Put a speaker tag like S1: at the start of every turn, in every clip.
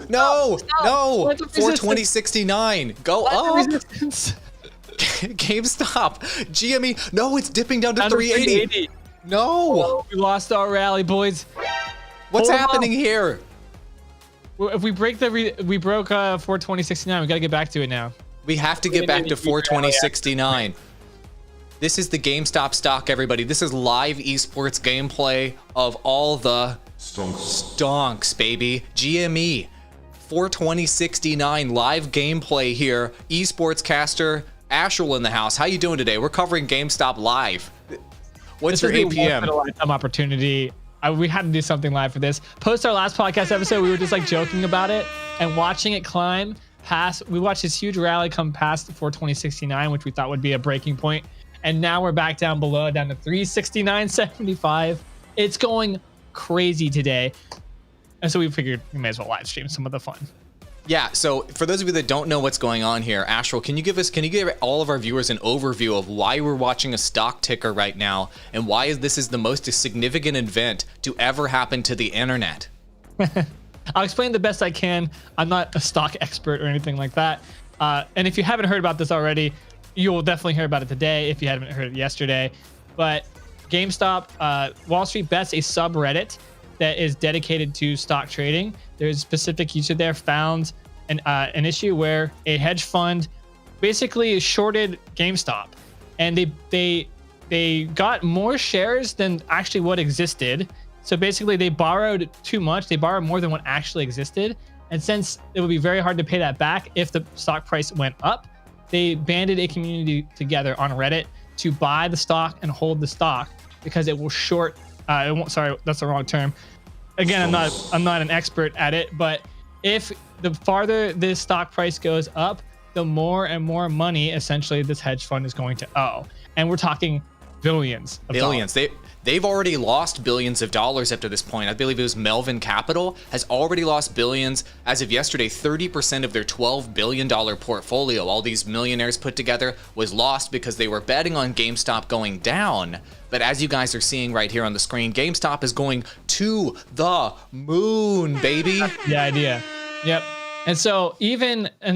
S1: No, no. 420.69. Go up. GameStop. GME. No, it's dipping down to 380. No.
S2: Oh, we lost our rally, boys.
S1: What's happening here?
S2: If we break we broke 420.69, we got to get back to it now.
S1: We have to get back to 420.69. This is the GameStop stock, everybody. This is live esports gameplay of all the stonks, baby. GME, 420.69 live gameplay here. Esports caster Asherl in the house. How you doing today? We're covering GameStop live. What's your APM?
S2: Lifetime opportunity. We had to do something live for this. Post our last podcast episode, we were just like joking about it and watching it climb past. We watched this huge rally come past the 420.69, which we thought would be a breaking point. And now we're back down below, down to 369.75. It's going crazy today. And so we figured we may as well live stream some of the fun.
S1: Yeah, so for those of you that don't know what's going on here, Asherl, can you give all of our viewers an overview of why we're watching a stock ticker right now and why this is the most significant event to ever happen to the internet?
S2: I'll explain the best I can. I'm not a stock expert or anything like that. And if you haven't heard about this already, you'll definitely hear about it today if you haven't heard it yesterday. But GameStop, Wall Street Bets, a subreddit that is dedicated to stock trading. There's a specific user there found an issue where a hedge fund basically shorted GameStop, and they got more shares than actually what existed. So basically they borrowed too much. They borrowed more than what actually existed. And since it would be very hard to pay that back if the stock price went up, they banded a community together on Reddit to buy the stock and hold the stock because it will short. It won't. Sorry, that's the wrong term. Again, I'm not an expert at it, but if the farther this stock price goes up, the more and more money essentially this hedge fund is going to owe, and we're talking billions.
S1: They've already lost billions of dollars up to this point. I believe it was Melvin Capital has already lost billions. As of yesterday, 30% of their $12 billion portfolio, all these millionaires put together, was lost because they were betting on GameStop going down. But as you guys are seeing right here on the screen, GameStop is going to the moon, baby.
S2: That's the idea. Yep. And so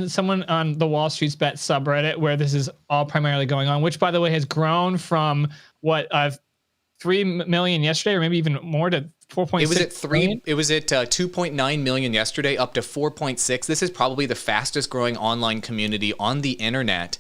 S2: someone on the Wall Street Bet subreddit, where this is all primarily going on, which by the way has grown from what 3 million yesterday, or maybe even more, to 4.6.
S1: It was at 3. It was at 2.9 million yesterday, up to 4.6. This is probably the fastest growing online community on the internet,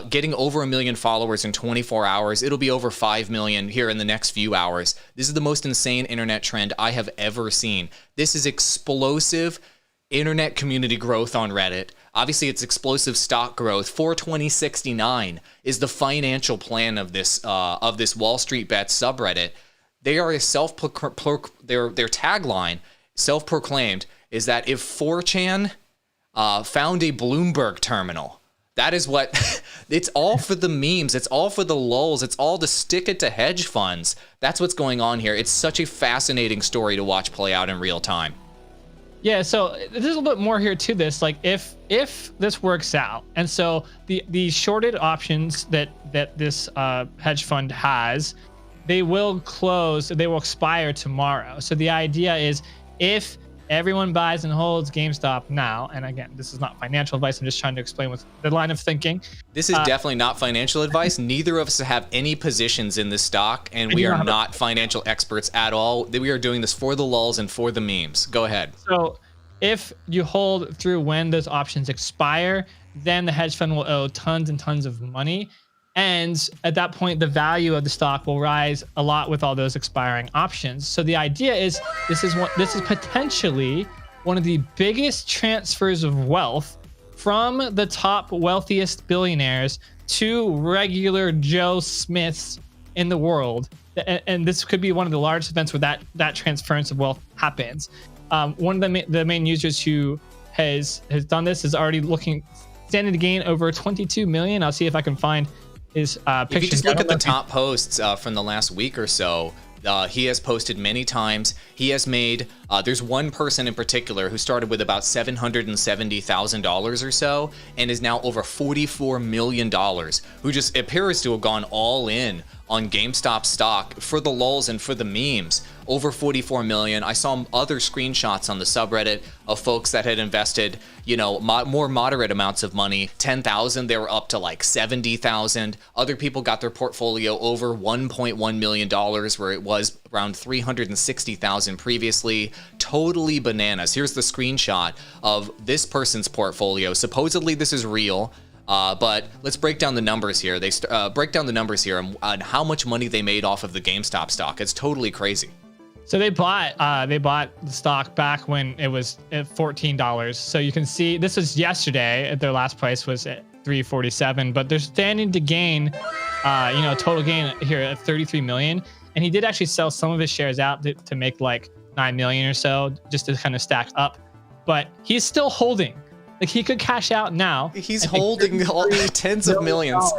S1: getting over 1 million followers in 24 hours. It'll be over 5 million here in the next few hours. This is the most insane internet trend I have ever seen. This is explosive internet community growth on Reddit. Obviously, it's explosive stock growth. 420.69 is the financial plan of this Wall Street Bets subreddit. They are their tagline, self-proclaimed, is that if 4chan found a Bloomberg terminal, that is what it's all for the memes. It's all for the lulz. It's all to stick it to hedge funds. That's what's going on here. It's such a fascinating story to watch play out in real time.
S2: Yeah, so there's a little bit more here to this. Like if this works out, and so the shorted options that this hedge fund has, they will expire tomorrow. So the idea is, if everyone buys and holds GameStop now, and again, this is not financial advice, I'm just trying to explain with the line of thinking.
S1: This is definitely not financial advice. Neither of us have any positions in this stock, and we are not financial experts at all. We are doing this for the lulz and for the memes. Go ahead.
S2: So if you hold through when those options expire, then the hedge fund will owe tons and tons of money. And at that point, the value of the stock will rise a lot with all those expiring options. So the idea is this is potentially one of the biggest transfers of wealth from the top wealthiest billionaires to regular Joe Smiths in the world. And this could be one of the largest events where that transference of wealth happens. One of the main users who has done this is already standing to gain over 22 million. I'll see if I can find his picture.
S1: If you just look at the top posts from the last week or so, he has posted many times. He has made There's one person in particular who started with about $770,000 or so and is now over $44 million, who just appears to have gone all in on GameStop stock for the lulz and for the memes. Over 44 million. I saw other screenshots on the subreddit of folks that had invested, you know, more moderate amounts of money. 10,000, they were up to like 70,000. Other people got their portfolio over $1.1 million, where it was around 360,000 previously. Totally bananas. Here's the screenshot of this person's portfolio. Supposedly this is real. But let's break down the numbers here. They break down the numbers here on how much money they made off of the GameStop stock. It's totally crazy.
S2: So they bought the stock back when it was at $14. So you can see this is yesterday. At their last price was at $347, but they're standing to gain, total gain here at 33 million. And he did actually sell some of his shares out to make like 9 million or so, just to kind of stack up. But he's still holding. Like he could cash out now.
S1: He's holding all tens of millions.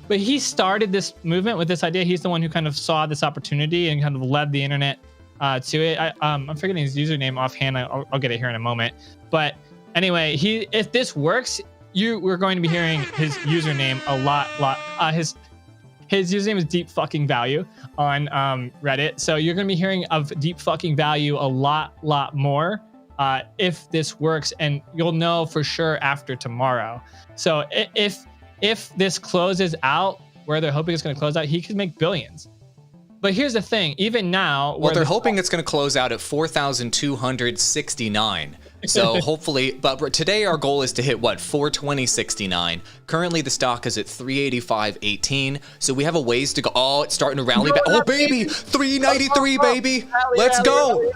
S2: But he started this movement with this idea. He's the one who kind of saw this opportunity and kind of led the internet to it. I'm forgetting his username offhand. I'll get it here in a moment. But anyway, if this works, we're going to be hearing his username a lot. His username is deep fucking value on Reddit. So you're going to be hearing of deep fucking value a lot more. If this works, and you'll know for sure after tomorrow. So if this closes out where they're hoping it's going to close out, he could make billions. But here's the thing, even now,
S1: well, they're hoping it's going to close out at 4,269. So hopefully, but today our goal is to hit what, 420.69. Currently the stock is at 385.18. So we have a ways to go. Oh, it's starting to rally back. Oh baby, 393 baby. Let's go.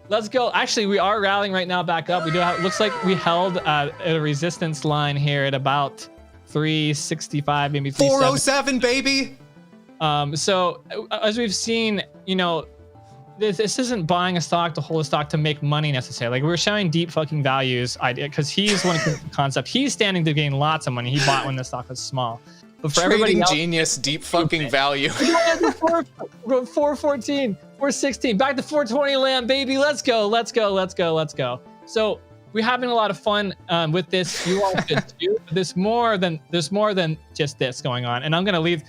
S2: Let's go. Actually, we are rallying right now back up. We do have, looks like we held a resistance line here at about 365, maybe
S1: 407, baby.
S2: So as we've seen, this isn't buying a stock to hold a stock to make money necessarily. Like we're showing deep fucking values idea because he's one concept. He's standing to gain lots of money. He bought when the stock was small. But for everybody else,
S1: genius, deep fucking value.
S2: 414, 416, back to 420 land, baby. Let's go. So we're having a lot of fun with this. You all should too. There's more than just this going on. And I'm gonna leave.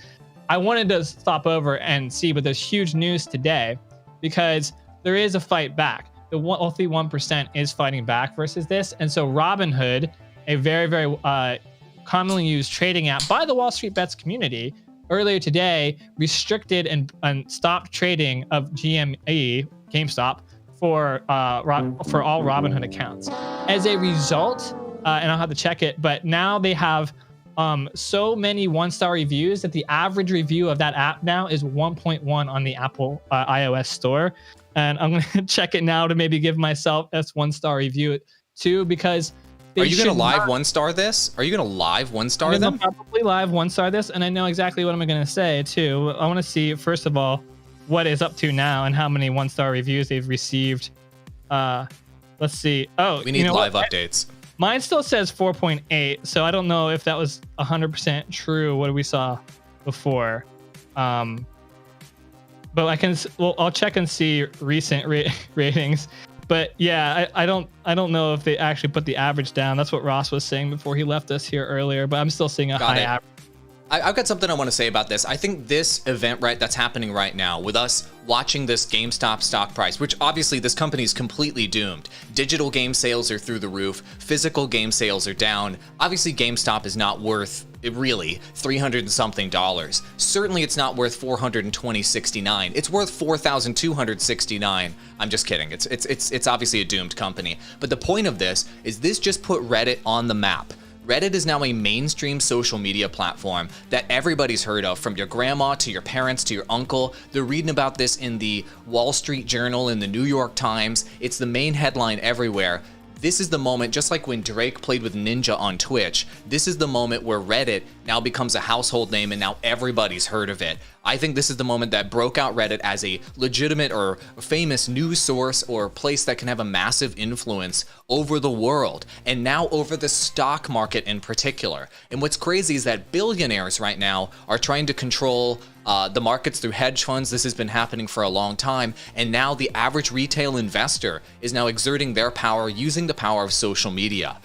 S2: I wanted to stop over and see, but there's huge news today because there is a fight back. The 1% is fighting back versus this. And so Robinhood, a very, very commonly used trading app by the Wall Street Bets community, earlier today restricted and stopped trading of GME, GameStop, for all Robinhood accounts. As a result, and I'll have to check it, but now they have so many one-star reviews that the average review of that app now is 1.1 on the Apple iOS store. And I'm going to check it now to maybe give myself a one-star review too, because
S1: are you going to live one-star this? Are you going to live one-star them?
S2: Probably live one-star this, and I know exactly what I'm going to say too. I want to see, first of all, what is up to now and how many one-star reviews they've received. Let's see. Oh,
S1: we need live updates.
S2: Mine still says 4.8, so I don't know if that was 100% true what we saw before. But I'll check and see recent ratings. But yeah, I don't know if they actually put the average down. That's what Ross was saying before he left us here earlier, but I'm still seeing a high average.
S1: I've got something I want to say about this. I think this event that's happening right now with us watching this GameStop stock price, which obviously this company is completely doomed. Digital game sales are through the roof. Physical game sales are down. Obviously GameStop is not worth really $300 and something. Certainly it's not worth $420.69. It's worth $4,269. I'm just kidding. It's obviously a doomed company. But the point of this is this just put Reddit on the map. Reddit is now a mainstream social media platform that everybody's heard of, from your grandma to your parents to your uncle. They're reading about this in the Wall Street Journal, in the New York Times. It's the main headline everywhere. This is the moment, just like when Drake played with Ninja on Twitch, this is the moment where Reddit now becomes a household name and now everybody's heard of it. I think this is the moment that broke out Reddit as a legitimate or famous news source or place that can have a massive influence over the world and now over the stock market in particular. And what's crazy is that billionaires right now are trying to control the markets through hedge funds. This has been happening for a long time. And now the average retail investor is now exerting their power using the power of social media.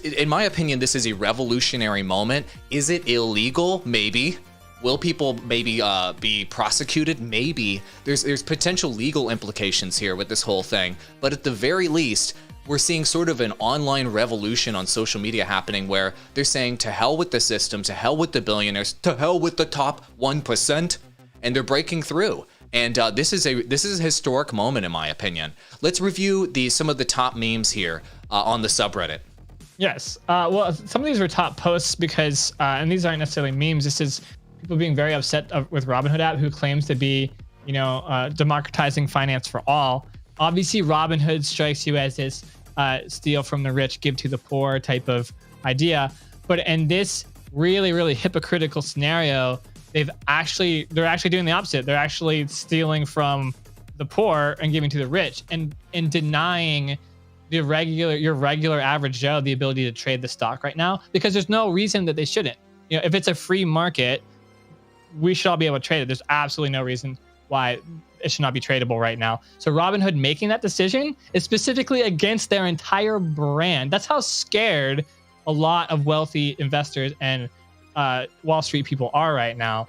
S1: In my opinion, this is a revolutionary moment. Is it illegal? Maybe. Will people maybe be prosecuted? Maybe. There's potential legal implications here with this whole thing. But at the very least, we're seeing sort of an online revolution on social media happening where they're saying to hell with the system, to hell with the billionaires, to hell with the top 1%, and they're breaking through. And this is a historic moment in my opinion. Let's review some of the top memes here on the subreddit.
S2: Yes. Well, some of these were top posts because, and these aren't necessarily memes. This is people being very upset with Robinhood app, who claims to be, democratizing finance for all. Obviously, Robinhood strikes you as this steal from the rich, give to the poor type of idea. But in this really, really hypocritical scenario, they're actually doing the opposite. They're actually stealing from the poor and giving to the rich, and denying your regular average Joe the ability to trade the stock right now, because there's no reason that they shouldn't. If it's a free market, we should all be able to trade it. There's absolutely no reason why it should not be tradable right now. So Robinhood making that decision is specifically against their entire brand. That's how scared a lot of wealthy investors and Wall Street people are right now.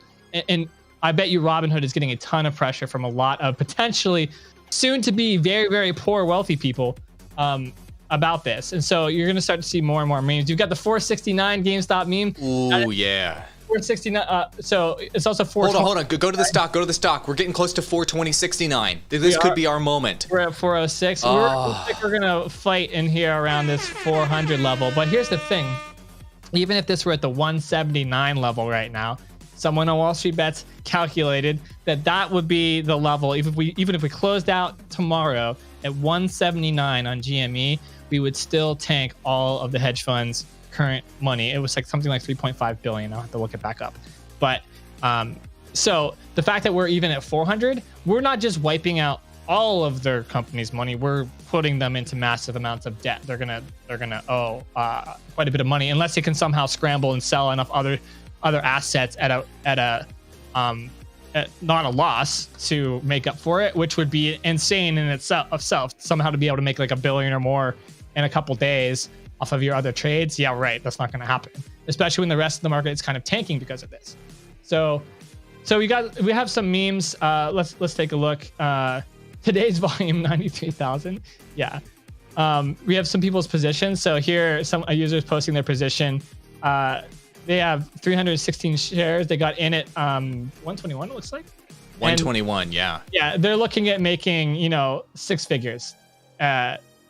S2: And I bet you Robinhood is getting a ton of pressure from a lot of potentially soon to be very, very poor wealthy people about this. And so you're going to start to see more and more memes. You've got the 469 GameStop meme.
S1: Ooh, yeah.
S2: 469. So it's also 420.
S1: Hold on. Go to the stock. Go to the stock. We're getting close to 420.69. This could be our moment.
S2: We're at 406. We're gonna fight in here around this 400 level. But here's the thing: even if this were at the 179 level right now, someone on Wall Street Bets calculated that would be the level. Even if we closed out tomorrow at 179 on GME, we would still tank all of the hedge funds' current money. It was like something like 3.5 billion. I'll have to look it back up. But so the fact that we're even at 400, we're not just wiping out all of their company's money. We're putting them into massive amounts of debt. They're gonna owe quite a bit of money unless they can somehow scramble and sell enough other assets at not a loss to make up for it, which would be insane in itself. Somehow to be able to make like $1 billion or more in a couple days off of your other trades. Yeah, right. That's not going to happen, especially when the rest of the market is kind of tanking because of this. So we have some memes. Let's take a look. Today's volume 93,000. Yeah. We have some people's positions. So here, a user is posting their position. They have 316 shares. They got in at 121. It looks like
S1: 121. Yeah.
S2: Yeah, they're looking at making 6 figures.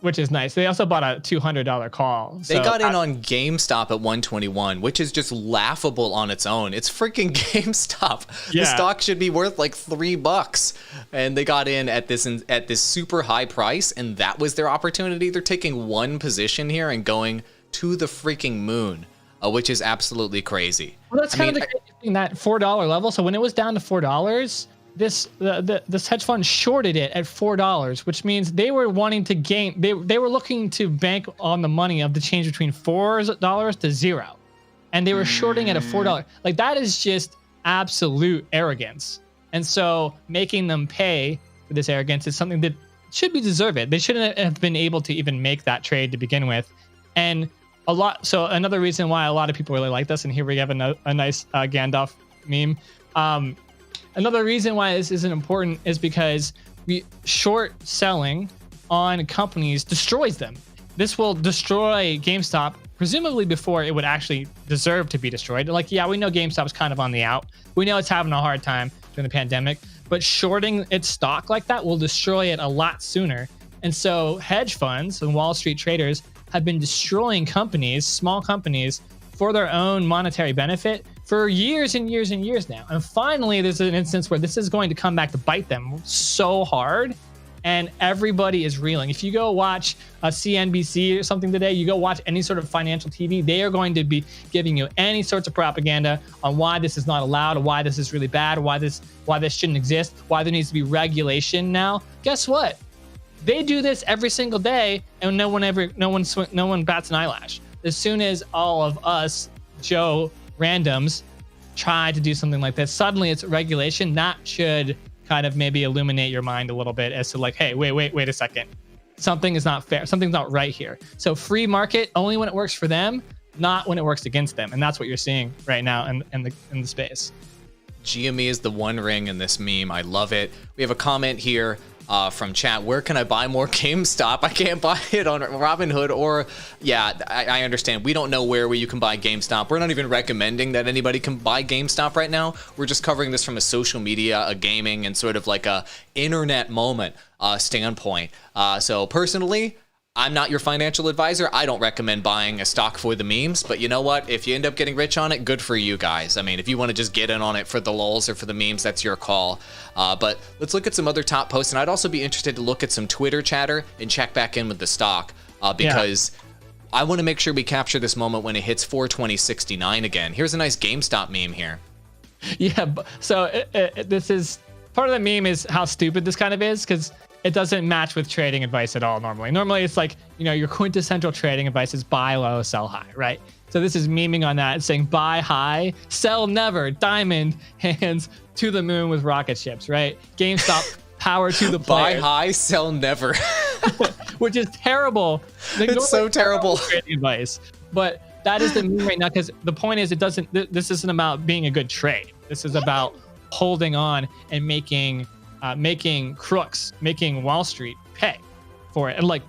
S2: Which is nice. They also bought a $200 call.
S1: They got in on GameStop at 121, which is just laughable on its own. It's freaking GameStop. Yeah. The stock should be worth like $3, and they got in at this super high price, and that was their opportunity. They're taking one position here and going to the freaking moon, which is absolutely crazy.
S2: Well, that's kind of the crazy thing, that $4 level. So when it was down to $4. This hedge fund shorted it at $4, which means they were wanting to gain. They were looking to bank on the money of the change between $4 to 0, and they were shorting it at $4. Like, that is just absolute arrogance. And so making them pay for this arrogance is something that should be deserved. They shouldn't have been able to even make that trade to begin with. And so another reason why a lot of people really like this, and here we have a nice Gandalf meme. Another reason why this isn't important is because short selling on companies destroys them. This will destroy GameStop, presumably before it would actually deserve to be destroyed. Like, yeah, we know GameStop's kind of on the out. We know it's having a hard time during the pandemic, but shorting its stock like that will destroy it a lot sooner. And so hedge funds and Wall Street traders have been destroying companies, small companies, for their own monetary benefit for years and years and years now. And finally, there's an instance where this is going to come back to bite them so hard, and everybody is reeling. If you go watch a CNBC or something today, you go watch any sort of financial TV, they are going to be giving you any sorts of propaganda on why this is not allowed, why this is really bad, why this shouldn't exist, why there needs to be regulation now. Guess what? They do this every single day, and no one bats an eyelash. As soon as all of us Joe randoms try to do something like this, suddenly it's regulation. That should kind of maybe illuminate your mind a little bit as to like, hey, wait a second. Something is not fair. Something's not right here. So free market only when it works for them, not when it works against them. And that's what you're seeing right now in the space.
S1: GME is the one ring in this meme. I love it. We have a comment here from chat. Where can I buy more GameStop? I can't buy it on Robinhood or, yeah, I understand. We don't know where you can buy GameStop. We're not even recommending that anybody can buy GameStop right now. We're just covering this from a social media, a gaming, and sort of like a internet moment standpoint. So personally, I'm not your financial advisor. I don't recommend buying a stock for the memes, but you know what? If you end up getting rich on it, good for you guys. I mean, if you want to just get in on it for the lulz or for the memes, that's your call. But let's look at some other top posts, and I'd also be interested to look at some Twitter chatter and check back in with the stock because I want to make sure we capture this moment when it hits 420.69 again. Here's a nice GameStop meme here.
S2: Yeah, so this is part of the meme is how stupid this kind of is, because it doesn't match with trading advice at all normally. Normally it's like, you know, your quintessential trading advice is buy low, sell high, right? So this is memeing on that. It's saying buy high, sell never, diamond hands to the moon with rocket ships, right? GameStop, power to the player.
S1: Buy high, sell never.
S2: Which is terrible.
S1: It's so terrible.
S2: Trading advice. But that is the meme right now, because the point is this isn't about being a good trade. This is about holding on and making crooks, making Wall Street pay for it, and like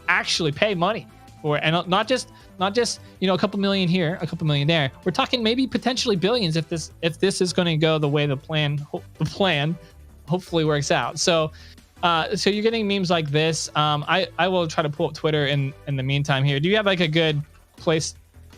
S2: actually pay money for it, and not just you know, a couple million here, a couple million there. We're talking maybe potentially billions if this is going to go the way the plan hopefully works out. So you're getting memes like this. I will try to pull up Twitter in the meantime here. Do you have like a good place?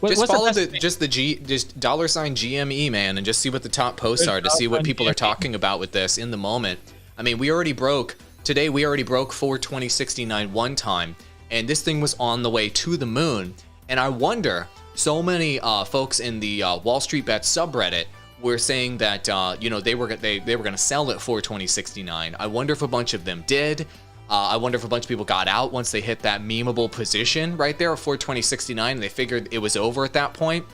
S1: Just follow just $ GME, man, and just see what the top posts are to see what people are talking about with this in the moment. I mean, we already broke 420.69 one time, and this thing was on the way to the moon. And I wonder, so many folks in the Wall Street Bets subreddit were saying that you know, they were going to sell at 420.69. I wonder if a bunch of them did. I wonder if a bunch of people got out once they hit that memeable position right there at 420.69, and they figured it was over at that point.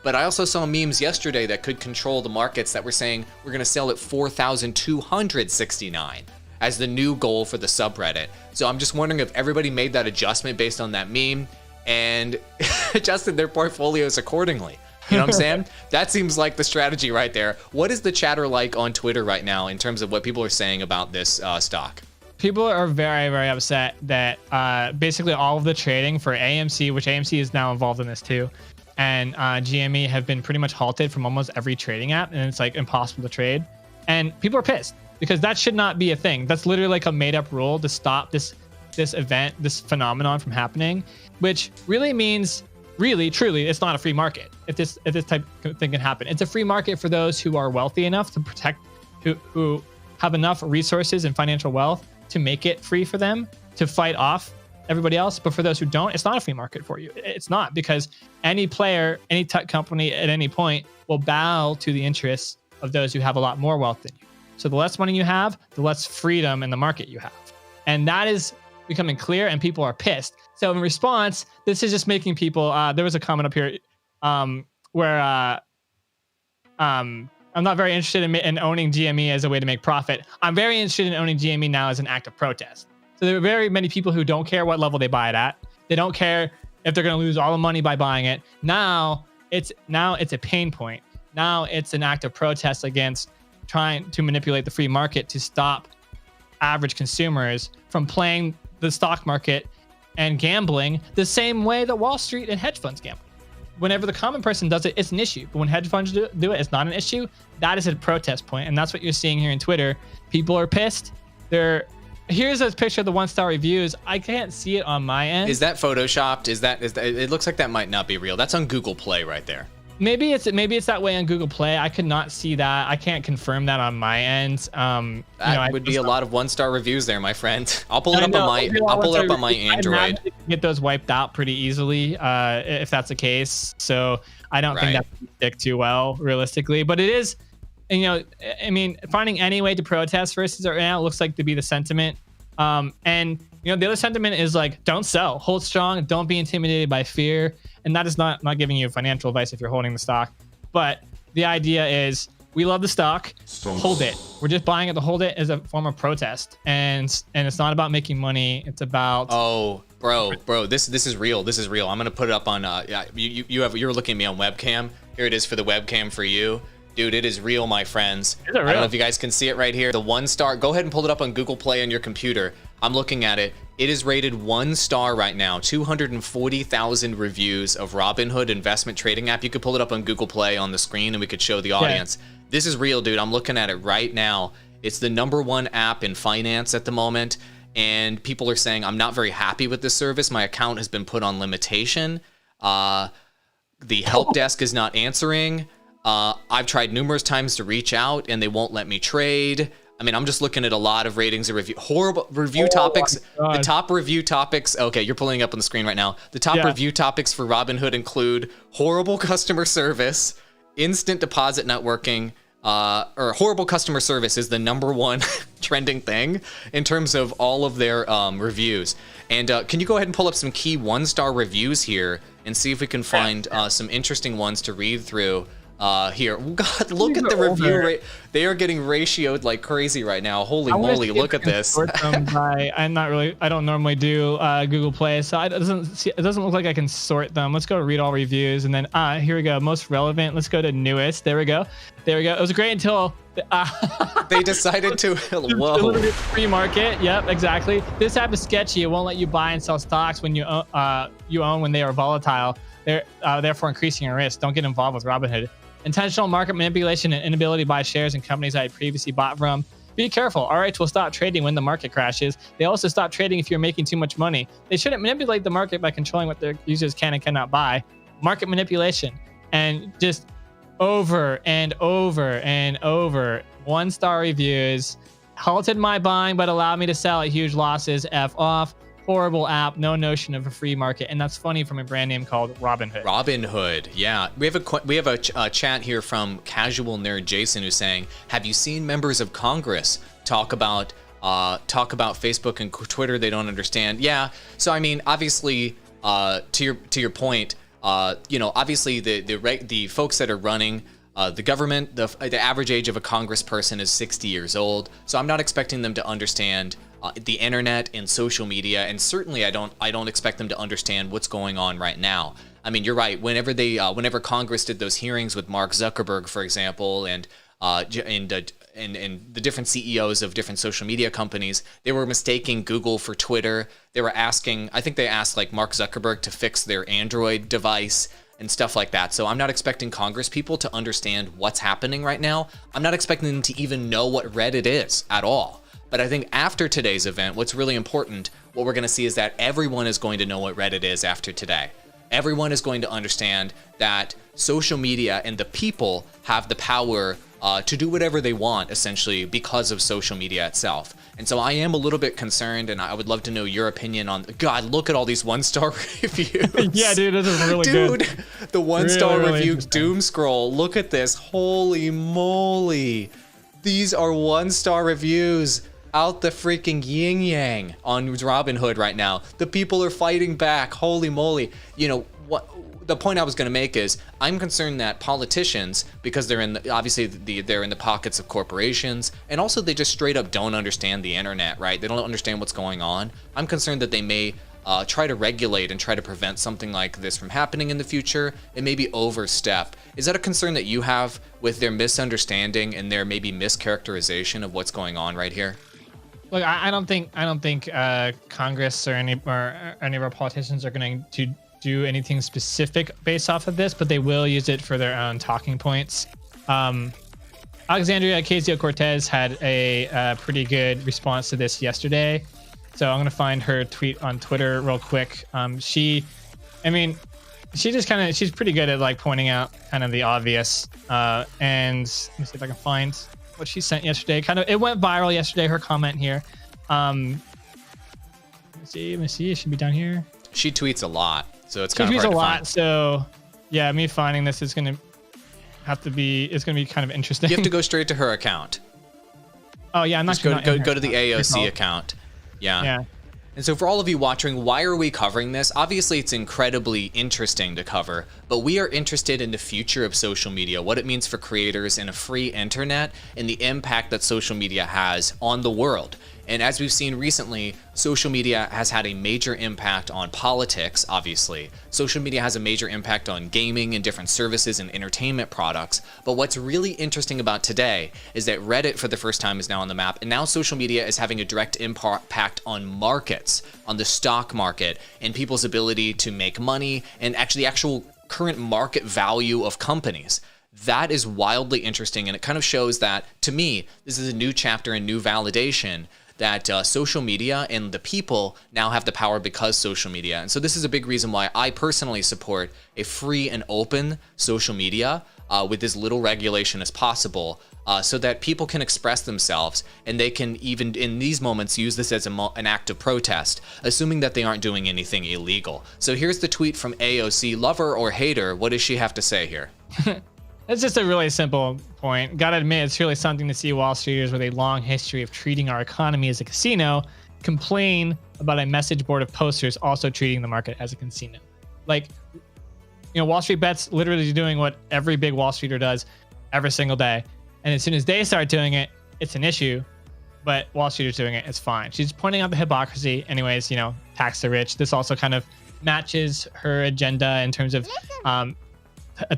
S1: But I also saw memes yesterday that could control the markets that were saying we're going to sell at 4,269 as the new goal for the subreddit. So I'm just wondering if everybody made that adjustment based on that meme and adjusted their portfolios accordingly. You know what I'm saying? That seems like the strategy right there. What is the chatter like on Twitter right now in terms of what people are saying about this stock?
S2: People are very, very upset that basically all of the trading for AMC, which AMC is now involved in this too, and GME have been pretty much halted from almost every trading app, and it's like impossible to trade. And people are pissed because that should not be a thing. That's literally like a made-up rule to stop this event, this phenomenon from happening, which really means, really, truly, it's not a free market. If this type of thing can happen, it's a free market for those who are wealthy enough to protect, who have enough resources and financial wealth to make it free for them to fight off everybody else. But for those who don't, it's not a free market for you. It's not, because any player, any tech company at any point will bow to the interests of those who have a lot more wealth than you. So the less money you have, the less freedom in the market you have. And that is becoming clear, and people are pissed. So in response, this is just making people, there was a comment up here where I'm not very interested in owning GME as a way to make profit. I'm very interested in owning GME now as an act of protest. So there are very many people who don't care what level they buy it at. They don't care if they're going to lose all the money by buying it. Now it's a pain point. Now it's an act of protest against trying to manipulate the free market to stop average consumers from playing the stock market and gambling the same way that Wall Street and hedge funds gamble. Whenever the common person does it, it's an issue. But when hedge funds do it, it's not an issue. That is a protest point, and that's what you're seeing here in Twitter. People are pissed. Here's a picture of the 1-star reviews. I can't see it on my end.
S1: Is that photoshopped? Is that? It looks like that might not be real. That's on Google Play right there.
S2: Maybe it's that way on Google Play. I could not see that. I can't confirm that on my end.
S1: That would be a lot of 1-star reviews there, my friend. I'll pull it up on my Android.
S2: I get those wiped out pretty easily if that's the case. So I don't think that would stick too well realistically. But it is, you know, I mean, finding any way to protest versus right now looks like to be the sentiment. And you know, the other sentiment is like, don't sell, hold strong, don't be intimidated by fear. And that is not giving you financial advice if you're holding the stock. But the idea is we love the stock, hold it. We're just buying it to hold it as a form of protest, and it's not about making money. It's about
S1: bro, this is real. This is real. I'm gonna put it up on yeah. You're looking at me on webcam. Here it is for the webcam for you. Dude, it is real, my friends.
S2: Is it real?
S1: I don't know if you guys can see it right here. The 1 star. Go ahead and pull it up on Google Play on your computer. I'm looking at it. It is rated 1 star right now. 240,000 reviews of Robinhood investment trading app. You could pull it up on Google Play on the screen, and we could show the audience. Yeah. This is real, dude. I'm looking at it right now. It's the #1 app in finance at the moment, and people are saying, I'm not very happy with this service. My account has been put on limitation. The help desk is not answering. I've tried numerous times to reach out, and they won't let me trade. I mean, I'm just looking at a lot of ratings and horrible review topics. The top review topics. Okay, you're pulling up on the screen right now. The top review topics for Robinhood include horrible customer service, instant deposit not working, or horrible customer service is the #1 trending thing in terms of all of their reviews. And can you go ahead and pull up some key 1-star reviews here and see if we can find some interesting ones to read through? Here, God, look at the review rate. They are getting ratioed like crazy right now. Holy moly, look at this.
S2: I don't normally do Google Play, so it doesn't look like I can sort them. Let's go read all reviews, and then here we go. Most relevant. Let's go to newest. There we go. It was great until
S1: they decided to. Whoa.
S2: Free market. Yep, exactly. This app is sketchy. It won't let you buy and sell stocks when you own when they are volatile. They're therefore increasing your risk. Don't get involved with Robinhood. Intentional market manipulation and inability to buy shares in companies I previously bought from. Be careful. RH will stop trading when the market crashes. They also stop trading if you're making too much money. They shouldn't manipulate the market by controlling what their users can and cannot buy. Market manipulation. And just over and over and over. 1-star reviews. Halted my buying, but allowed me to sell at huge losses. F off. Horrible app, no notion of a free market, and that's funny from a brand name called Robinhood.
S1: Robinhood, yeah. We have a chat here from Casual Nerd Jason who's saying, "Have you seen members of Congress talk about Facebook and Twitter? They don't understand." Yeah. So I mean, obviously, to your point, obviously the folks that are running the government, the average age of a congressperson is 60 years old. So I'm not expecting them to understand the internet and social media, and certainly I don't expect them to understand what's going on right now. I mean, you're right. Whenever Congress did those hearings with Mark Zuckerberg, for example, and the different CEOs of different social media companies, they were mistaking Google for Twitter. They were asking, I think they asked like Mark Zuckerberg to fix their Android device and stuff like that. So I'm not expecting Congress people to understand what's happening right now. I'm not expecting them to even know what Reddit is at all. But I think after today's event, what's really important, what we're going to see is that everyone is going to know what Reddit is after today. Everyone is going to understand that social media and the people have the power to do whatever they want, essentially, because of social media itself. And so I am a little bit concerned, and I would love to know your opinion on, God, look at all these 1-star reviews.
S2: Yeah, dude, this is really good.
S1: Dude, the 1-star review doom scroll. Look at this. Holy moly. These are 1-star reviews. Out the freaking yin yang on Robinhood right now. The people are fighting back. Holy moly. You know what? The point I was going to make is I'm concerned that politicians, because they're in they're in the pockets of corporations, and also they just straight up don't understand the internet, right? They don't understand what's going on. I'm concerned that they may try to regulate and try to prevent something like this from happening in the future and maybe overstep. Is that a concern that you have with their misunderstanding and their maybe mischaracterization of what's going on right here?
S2: Look, I don't think Congress or any of our politicians are going to do anything specific based off of this, but they will use it for their own talking points. Alexandria Ocasio-Cortez had a pretty good response to this yesterday, so I'm gonna find her tweet on Twitter real quick. She's pretty good at like pointing out kind of the obvious. And let me see if I can find what she sent yesterday. It went viral yesterday, her comment here. Let me see. It should be down here.
S1: She tweets a lot, so it's kind of hard to find.
S2: So yeah, me finding this is gonna it's gonna be kind of interesting.
S1: You have to go straight to her account.
S2: Oh yeah, I'm not
S1: just go to the AOC account. Yeah. And so for all of you watching, why are we covering this? Obviously, it's incredibly interesting to cover, but we are interested in the future of social media, what it means for creators in a free internet, and the impact that social media has on the world. And as we've seen recently, social media has had a major impact on politics, obviously. Social media has a major impact on gaming and different services and entertainment products. But what's really interesting about today is that Reddit for the first time is now on the map, and now social media is having a direct impact on markets, on the stock market, and people's ability to make money, and actually the actual current market value of companies. That is wildly interesting, and it kind of shows that, to me, this is a new chapter and new validation that social media and the people now have the power because social media. And so this is a big reason why I personally support a free and open social media with as little regulation as possible, so that people can express themselves, and they can even in these moments use this as an act of protest, assuming that they aren't doing anything illegal. So here's the tweet from AOC, lover or hater. What does she have to say here?
S2: It's just a really simple point. Gotta admit, it's really something to see Wall Streeters with a long history of treating our economy as a casino complain about a message board of posters also treating the market as a casino. Like, Wall Street Bets literally doing what every big Wall Streeter does every single day. And as soon as they start doing it, it's an issue. But Wall Streeters doing it, it's fine. She's pointing out the hypocrisy. Anyways, tax the rich. This also kind of matches her agenda in terms of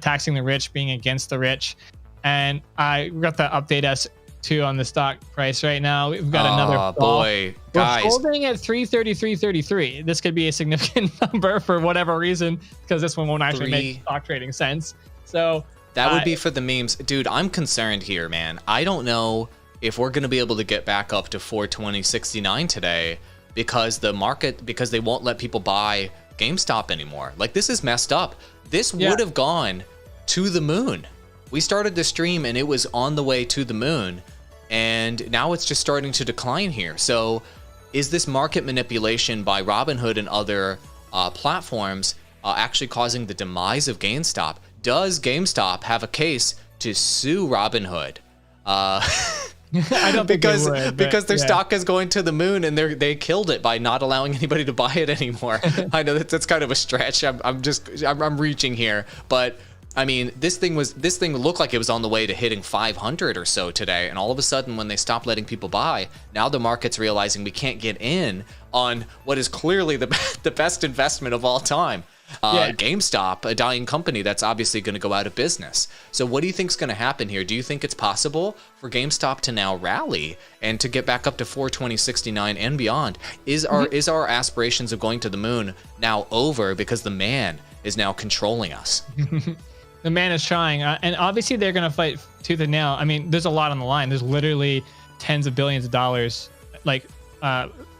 S2: taxing the rich, being against the rich. And I got to update us too on the stock price right now. We've got another
S1: boy, guys.
S2: We're holding at 333.33. This could be a significant number for whatever reason, because this one won't actually make stock trading sense. So
S1: that would be for the memes. Dude, I'm concerned here, man. I don't know if we're going to be able to get back up to 420.69 today because they won't let people buy GameStop anymore. Like, this is messed up. This would have gone to the moon. We started the stream and it was on the way to the moon, and now it's just starting to decline here. So is this market manipulation by Robinhood and other platforms actually causing the demise of GameStop? Does GameStop have a case to sue Robinhood?
S2: I don't think
S1: because their stock is going to the moon, and they killed it by not allowing anybody to buy it anymore. I know that's kind of a stretch. I'm reaching here, but I mean, this thing looked like it was on the way to hitting 500 or so today, and all of a sudden, when they stopped letting people buy, now the market's realizing we can't get in on what is clearly the best investment of all time. GameStop, a dying company that's obviously going to go out of business. So what do you think is going to happen here? Do you think it's possible for GameStop to now rally and to get back up to 420.69 and beyond? Is our aspirations of going to the moon now over because the man is now controlling us?
S2: The man is trying, and obviously they're going to fight tooth and nail. I mean, there's a lot on the line. There's literally tens of billions of dollars, like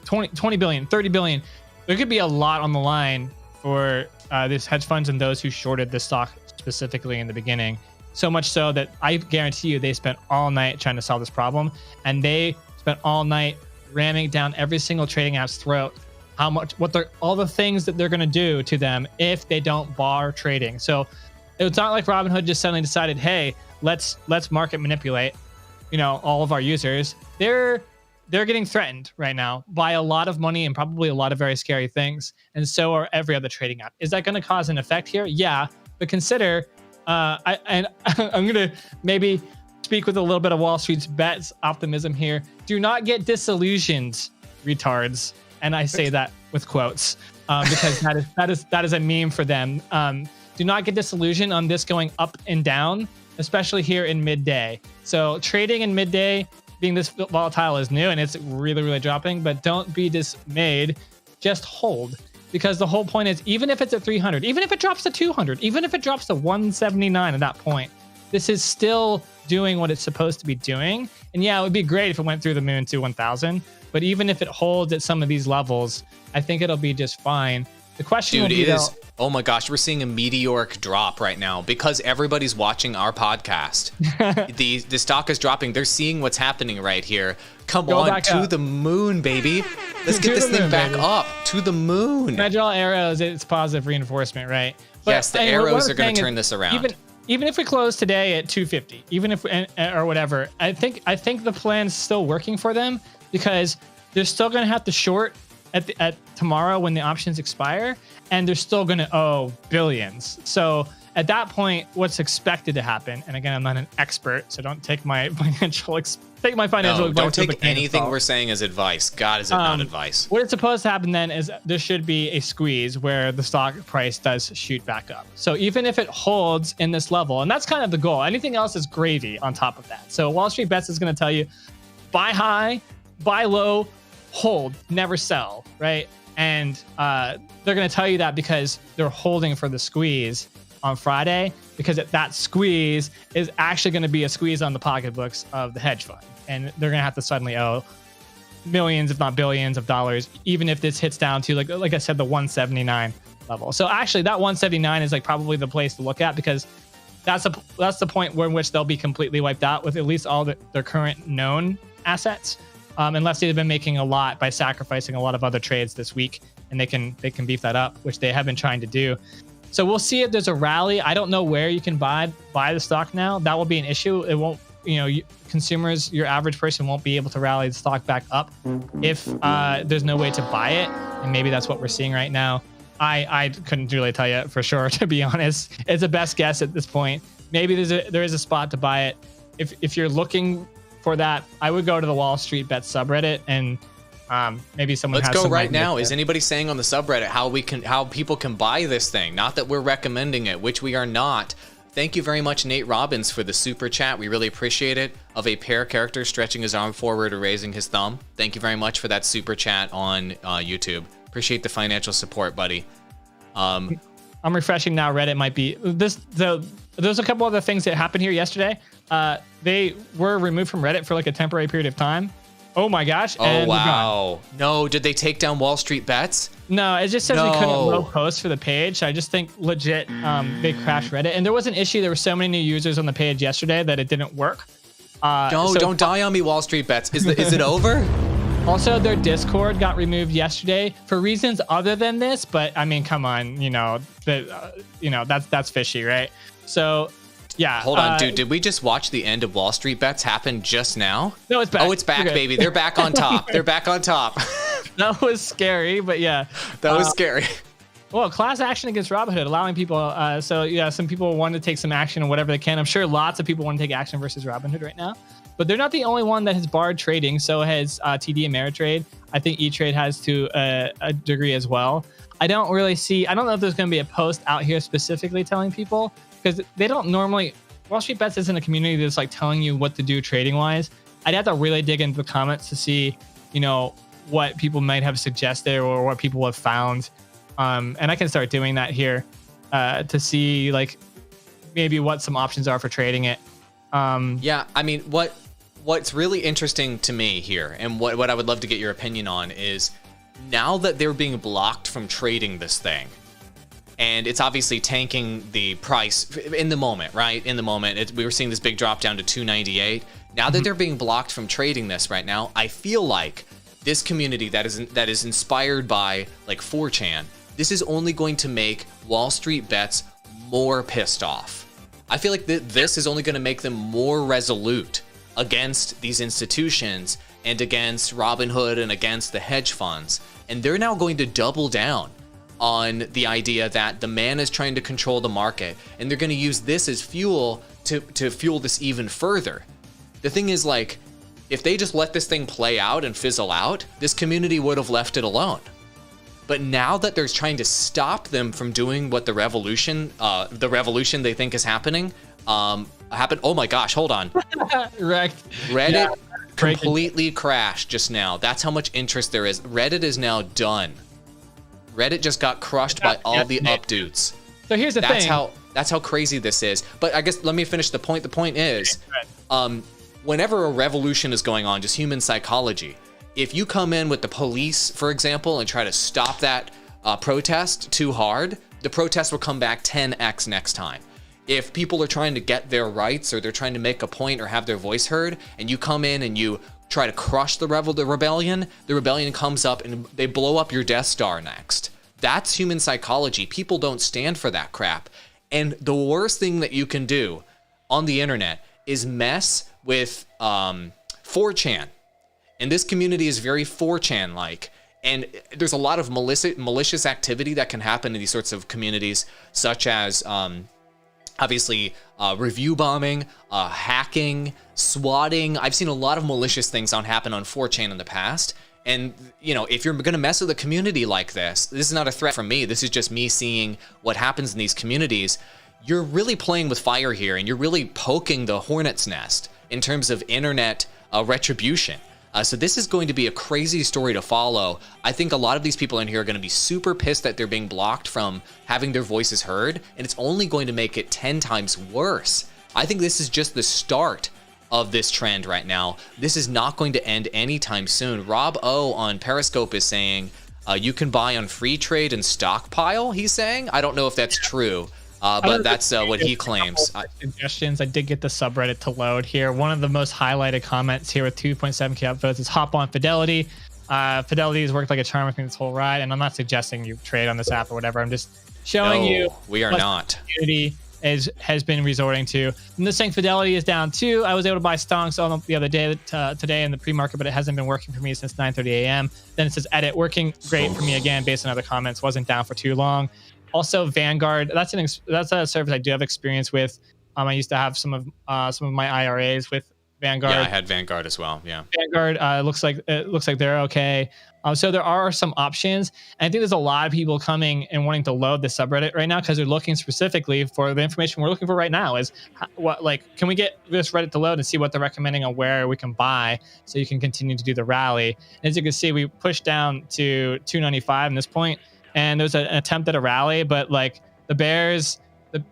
S2: 20 billion, 30 billion. There could be a lot on the line for this hedge funds and those who shorted the stock specifically in the beginning. So much so that I guarantee you they spent all night trying to solve this problem, and they spent all night ramming down every single trading app's throat all the things that they're going to do to them if they don't bar trading. So it's not like Robinhood just suddenly decided, hey, let's market manipulate, all of our users. They're getting threatened right now by a lot of money and probably a lot of very scary things. And so are every other trading app. Is that going to cause an effect here? Yeah, but consider, I'm going to maybe speak with a little bit of Wall Street's Bets optimism here. Do not get disillusioned, retards. And I say that with quotes because that is a meme for them. Do not get disillusioned on this going up and down, especially here in midday. So trading in midday being this volatile is new, and it's really, really dropping, but don't be dismayed. Just hold, because the whole point is, even if it's at 300, even if it drops to 200, even if it drops to 179 at that point, this is still doing what it's supposed to be doing. And yeah, it would be great if it went through the moon to 1000, but even if it holds at some of these levels, I think it'll be just fine. The question will be,
S1: oh my gosh, we're seeing a meteoric drop right now because everybody's watching our podcast. the stock is dropping. They're seeing what's happening right here. Come on, to the moon, baby. Let's get this thing back up to the moon.
S2: When I draw arrows, it's positive reinforcement, right?
S1: But, yes, the arrows are going to turn this around.
S2: Even if we close today at 250, even if or whatever, I think the plan's still working for them, because they're still going to have to short at tomorrow when the options expire, and they're still going to owe billions. So at that point, what's expected to happen? And again, I'm not an expert, so don't take my financial advice.
S1: Don't take anything we're saying as advice. God, is it not advice?
S2: What is supposed to happen then is there should be a squeeze where the stock price does shoot back up. So even if it holds in this level, and that's kind of the goal, anything else is gravy on top of that. So Wall Street Bets is going to tell you, buy high, buy low, hold, never sell, right? And they're going to tell you that because they're holding for the squeeze on Friday, because that squeeze is actually going to be a squeeze on the pocketbooks of the hedge fund. And they're going to have to suddenly owe millions, if not billions of dollars, even if this hits down to, like I said, the 179 level. So actually that 179 is like probably the place to look at, because that's the point where in which they'll be completely wiped out with at least all their current known assets, unless they've been making a lot by sacrificing a lot of other trades this week, and they can beef that up, which they have been trying to do. So we'll see if there's a rally. I don't know where you can buy the stock now. That will be an issue. It won't, consumers, your average person won't be able to rally the stock back up if there's no way to buy it. And maybe that's what we're seeing right now. I couldn't really tell you for sure, to be honest. It's a best guess at this point. Maybe there is a spot to buy it. If you're looking for that, I would go to the Wall Street Bets subreddit, and maybe someone.
S1: Let's go right now. Is anybody saying on the subreddit how people can buy this thing? Not that we're recommending it, which we are not. Thank you very much, Nate Robbins, for the super chat. We really appreciate it. Of a pair character stretching his arm forward or raising his thumb. Thank you very much for that super chat on YouTube. Appreciate the financial support, buddy.
S2: I'm refreshing now. Reddit might be this. There's a couple other things that happened here yesterday. They were removed from Reddit for like a temporary period of time. Oh my gosh.
S1: Oh, wow. No, did they take down Wall Street Bets?
S2: No, it just says we couldn't load posts for the page. I just think legit they crashed Reddit. And there was an issue. There were so many new users on the page yesterday that it didn't work.
S1: Don't die on me, Wall Street Bets. Is it over?
S2: Also, their Discord got removed yesterday for reasons other than this. But I mean, come on, that's fishy, right? So yeah.
S1: Hold on, dude. Did we just watch the end of Wall Street Bets happen just now?
S2: No, it's back.
S1: Oh, it's back, baby. They're back on top. They're back on top.
S2: That was scary, but yeah.
S1: That was scary.
S2: Well, class action against Robinhood, allowing people. So yeah, some people want to take some action or whatever they can. I'm sure lots of people want to take action versus Robinhood right now. But they're not the only one that has barred trading. So has TD Ameritrade. I think E-Trade has to a degree as well. I don't know if there's going to be a post out here specifically telling people, because they don't normally. Wall Street Bets isn't a community that's like telling you what to do trading wise. I'd have to really dig into the comments to see, what people might have suggested or what people have found. And I can start doing that here to see like maybe what some options are for trading it.
S1: Yeah, I mean, what's really interesting to me here, and what I would love to get your opinion on, is now that they're being blocked from trading this thing, and it's obviously tanking the price in the moment, right? In the moment, we were seeing this big drop down to 298. Now that they're being blocked from trading this right now, I feel like this community that is inspired by like 4chan, this is only going to make Wall Street Bets more pissed off. I feel like this is only going to make them more resolute against these institutions and against Robinhood and against the hedge funds. And they're now going to double down on the idea that the man is trying to control the market, and they're going to use this as fuel to fuel this even further. The thing is, like, if they just let this thing play out and fizzle out, this community would have left it alone. But now that they're trying to stop them from doing what the revolution they think is happening, happened. Oh my gosh, hold on.
S2: Wrecked.
S1: Reddit completely crashed just now. That's how much interest there is. Reddit is now done. Reddit just got crushed by all the updates.
S2: So here's the thing.
S1: That's how crazy this is. But I guess let me finish the point. The point is, whenever a revolution is going on, just human psychology, if you come in with the police, for example, and try to stop that protest too hard, the protest will come back 10x next time. If people are trying to get their rights, or they're trying to make a point or have their voice heard, and you come in and you try to crush the rebellion comes up and they blow up your Death Star next. That's human psychology. People don't stand for that crap. And the worst thing that you can do on the internet is mess with 4chan. And this community is very 4chan-like. And there's a lot of malicious activity that can happen in these sorts of communities, such as obviously review bombing, hacking, swatting. I've seen a lot of malicious things happen on 4chan in the past. And, you know, if you're going to mess with a community like this is not a threat from me. This is just me seeing what happens in these communities. You're really playing with fire here, and you're really poking the hornet's nest in terms of internet retribution. So this is going to be a crazy story to follow. I think a lot of these people in here are going to be super pissed that they're being blocked from having their voices heard, and it's only going to make it 10 times worse. I think this is just the start of this trend right now. This is not going to end anytime soon. Rob O on Periscope is saying, you can buy on free trade and stockpile, he's saying. I don't know if that's true. But that's what he claims.
S2: Suggestions. I did get the subreddit to load here. One of the most highlighted comments here with 2.7k upvotes is hop on Fidelity. Fidelity has worked like a charm with me this whole ride, and I'm not suggesting you trade on this app or whatever. I'm just showing you.
S1: We are not.
S2: Community has been resorting to. And this saying Fidelity is down too. I was able to buy stonks on the other day today in the pre-market, but it hasn't been working for me since 9:30 a.m. Then it says edit working great for me again based on other comments. Wasn't down for too long. Also, Vanguard, that's a service I do have experience with. I used to have some of my IRAs with Vanguard.
S1: Yeah, I had Vanguard as well. Yeah,
S2: Vanguard looks like they're okay. So there are some options, and I think there's a lot of people coming and wanting to load the subreddit right now because they're looking specifically for the information we're looking for right now. Is can we get this Reddit to load and see what they're recommending on where we can buy, so you can continue to do the rally. And as you can see, we pushed down to 295 at this point. And there's an attempt at a rally, but like the Bears, the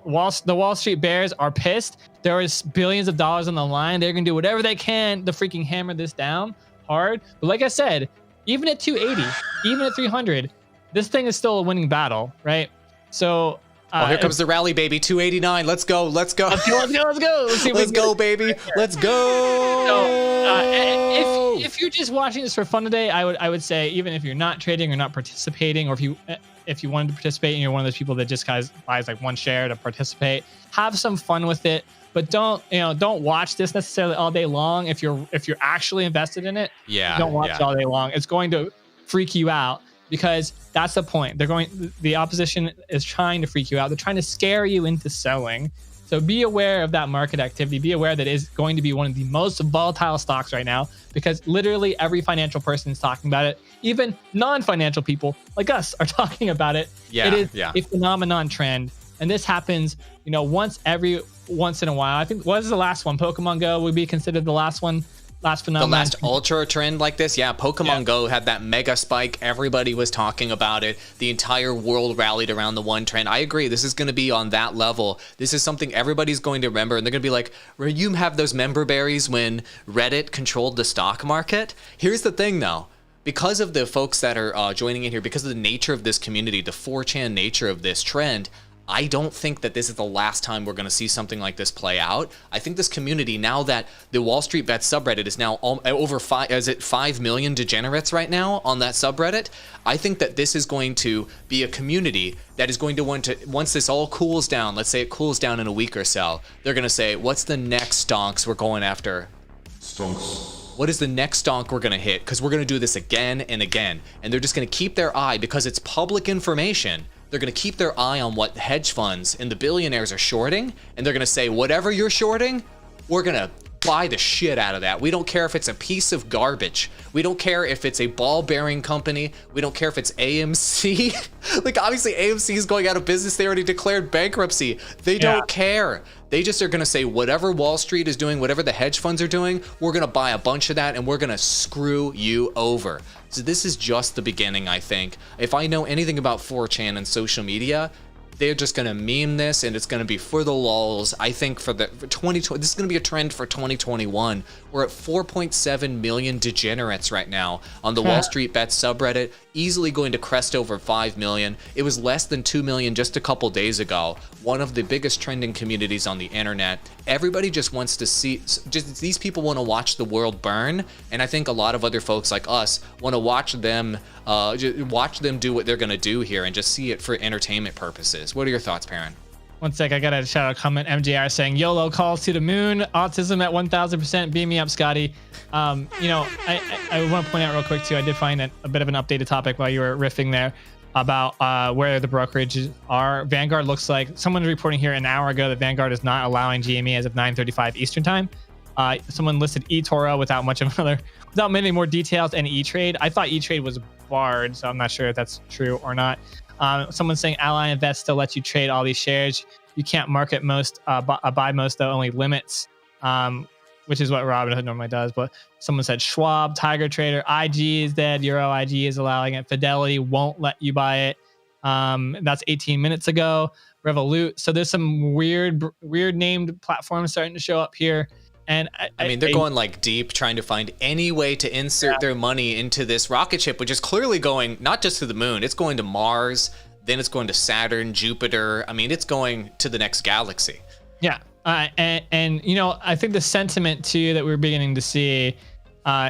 S2: Wall Street Bears are pissed. There is billions of dollars on the line. They're gonna do whatever they can to freaking hammer this down hard. But like I said, even at 280, even at 300, this thing is still a winning battle, right? So
S1: here comes the rally, baby. 289. Let's go.
S2: Let's go. Let's see
S1: let's go, baby. Let's go.
S2: So, if you're just watching this for fun today, I would say, even if you're not trading or not participating, or if you wanted to participate and you're one of those people that just buys like one share to participate, have some fun with it. But don't watch this necessarily all day long. If you're actually invested in it, don't watch it all day long. It's going to freak you out. Because that's the point. The opposition is trying to freak you out. They're trying to scare you into selling. So be aware of that market activity. Be aware that it is going to be one of the most volatile stocks right now, because literally every financial person is talking about it. Even non-financial people like us are talking about it. It is a phenomenon trend. And this happens, once in a while. I think, what is the last one? Pokemon Go would be considered the last one. The
S1: last ultra trend like this. Pokemon Go had that mega spike. Everybody was talking about it. The entire world rallied around the one trend. I agree. This is going to be on that level. This is something everybody's going to remember, and they're going to be like, you have those member berries when Reddit controlled the stock market? Here's the thing, though. Because of the folks that are joining in here, because of the nature of this community, the 4chan nature of this trend, I don't think that this is the last time we're going to see something like this play out. I think this community, now that the Wall Street Bets subreddit is now over 5 million degenerates right now on that subreddit, I think that this is going to be a community that is going to want to, once this all cools down, let's say it cools down in a week or so, they're going to say, what's the next stonks we're going after?
S3: Stonks.
S1: What is the next stonk we're going to hit? Because we're going to do this again and again. And they're just going to keep their eye, because it's public information. They're going to keep their eye on what hedge funds and the billionaires are shorting, and they're going to say, whatever you're shorting, we're going to buy the shit out of that. We don't care if it's a piece of garbage. We don't care if it's a ball bearing company. We don't care if it's AMC. Like, obviously AMC is going out of business. They already declared bankruptcy. They don't care. They just are going to say, whatever Wall Street is doing, whatever the hedge funds are doing, we're going to buy a bunch of that, and we're going to screw you over. So this is just the beginning, I think. If I know anything about 4chan and social media, they're just going to meme this, and it's going to be for the lulz. I think for 2020, this is going to be a trend for 2021. We're at 4.7 million degenerates right now on the Wall Street Bets subreddit, easily going to crest over 5 million. It was less than 2 million just a couple days ago. One of the biggest trending communities on the internet. Everybody just wants to see, these people want to watch the world burn, and I think a lot of other folks like us want to watch them do what they're going to do here and just see it for entertainment purposes. What are your thoughts, Perrin?
S2: One sec, I got a shout out comment. MJR saying YOLO calls to the moon, autism at 1000%. Beam me up, Scotty. I want to point out real quick too. I did find a bit of an updated topic while you were riffing there about where the brokerages are. Vanguard looks like someone's reporting here an hour ago that Vanguard is not allowing GME as of 9:35 Eastern time. Someone listed eToro without many more details, and E-Trade. I thought E-Trade was barred, so I'm not sure if that's true or not. Someone's saying Ally Invest still lets you trade all these shares. You can't market most, buy most though, only limits, which is what Robinhood normally does. But someone said Schwab, Tiger Trader, IG is dead. Euro IG is allowing it. Fidelity won't let you buy it. That's 18 minutes ago. Revolut. So there's some weird named platforms starting to show up here. And
S1: I mean, they're going like deep, trying to find any way to insert their money into this rocket ship, which is clearly going not just to the moon, it's going to Mars, then it's going to Saturn, Jupiter. I mean, it's going to the next galaxy.
S2: Yeah. And I think the sentiment too that we're beginning to see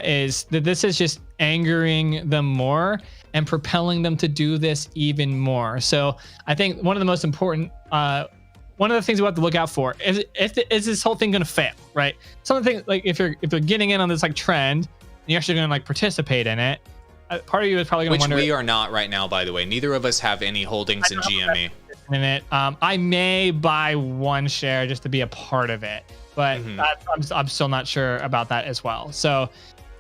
S2: is that this is just angering them more and propelling them to do this even more. So I think one of the most important one of the things we have to look out for is this whole thing going to fail, right? Some of the things, like if you're getting in on this like trend, and you're actually going to like participate in it. Part of you is probably going to wonder.
S1: Which we are not right now, by the way. Neither of us have any holdings in GME.
S2: In it, I may buy one share just to be a part of it, but I'm still not sure about that as well. So,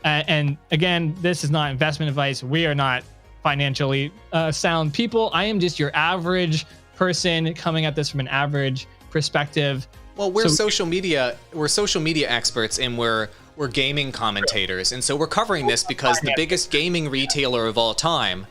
S2: and again, this is not investment advice. We are not financially sound people. I am just your average person coming at this from an average perspective.
S1: Well, we're social media experts, and we're gaming commentators, and so we're covering this because the biggest gaming retailer of all time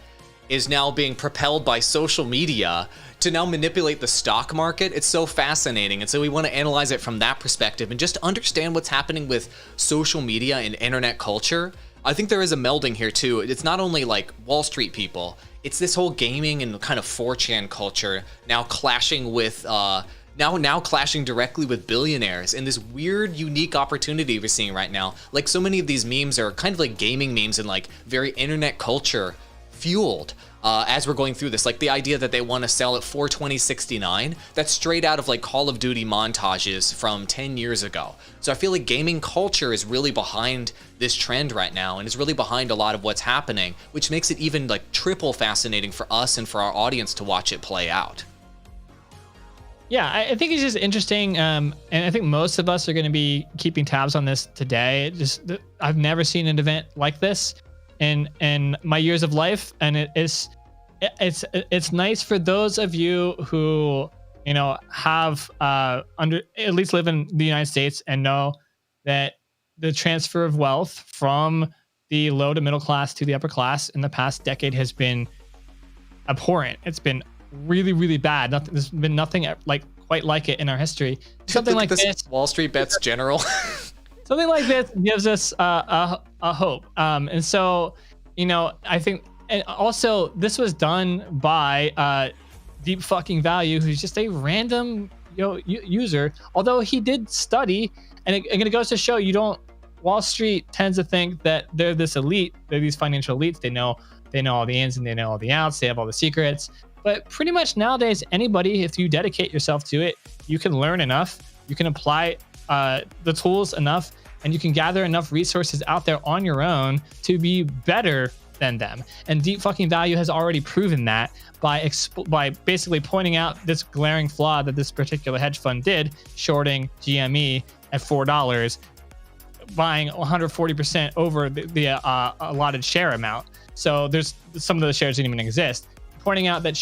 S1: is now being propelled by social media to now manipulate the stock market. It's so fascinating, and so we want to analyze it from that perspective and just understand what's happening with social media and internet culture. I think there is a melding here too. It's not only like Wall Street people, it's this whole gaming and kind of 4chan culture now clashing with now clashing directly with billionaires in this weird, unique opportunity we're seeing right now. Like, so many of these memes are kind of like gaming memes and like very internet culture fueled as we're going through this. Like the idea that they want to sell at $420.69, that's straight out of like Call of Duty montages from 10 years ago. So I feel like gaming culture is really behind this trend right now, and is really behind a lot of what's happening, which makes it even like triple fascinating for us and for our audience to watch it play out.
S2: Yeah, I think it's just interesting, and I think most of us are going to be keeping tabs on this today. I've never seen an event like this in my years of life, and it's nice for those of you who have at least live in the United States and know that the transfer of wealth from the low to middle class to the upper class in the past decade has been abhorrent. It's been really, really bad. There's been nothing like quite like it in our history. Something like this,
S1: Wall Street Bets General.
S2: Something like this gives us a hope. And so, I think, and also this was done by Deep Fucking Value, who's just a random user. Although he did study, and it goes to show Wall Street tends to think that they're this elite, they're these financial elites. They know all the ins and they know all the outs. They have all the secrets. But pretty much nowadays, anybody, if you dedicate yourself to it, you can learn enough, you can apply the tools enough, and you can gather enough resources out there on your own to be better than them. And Deep Fucking Value has already proven that by basically pointing out this glaring flaw that this particular hedge fund did, shorting GME at $4, buying 140% over the allotted share amount. So there's some of those shares didn't even exist. Pointing out that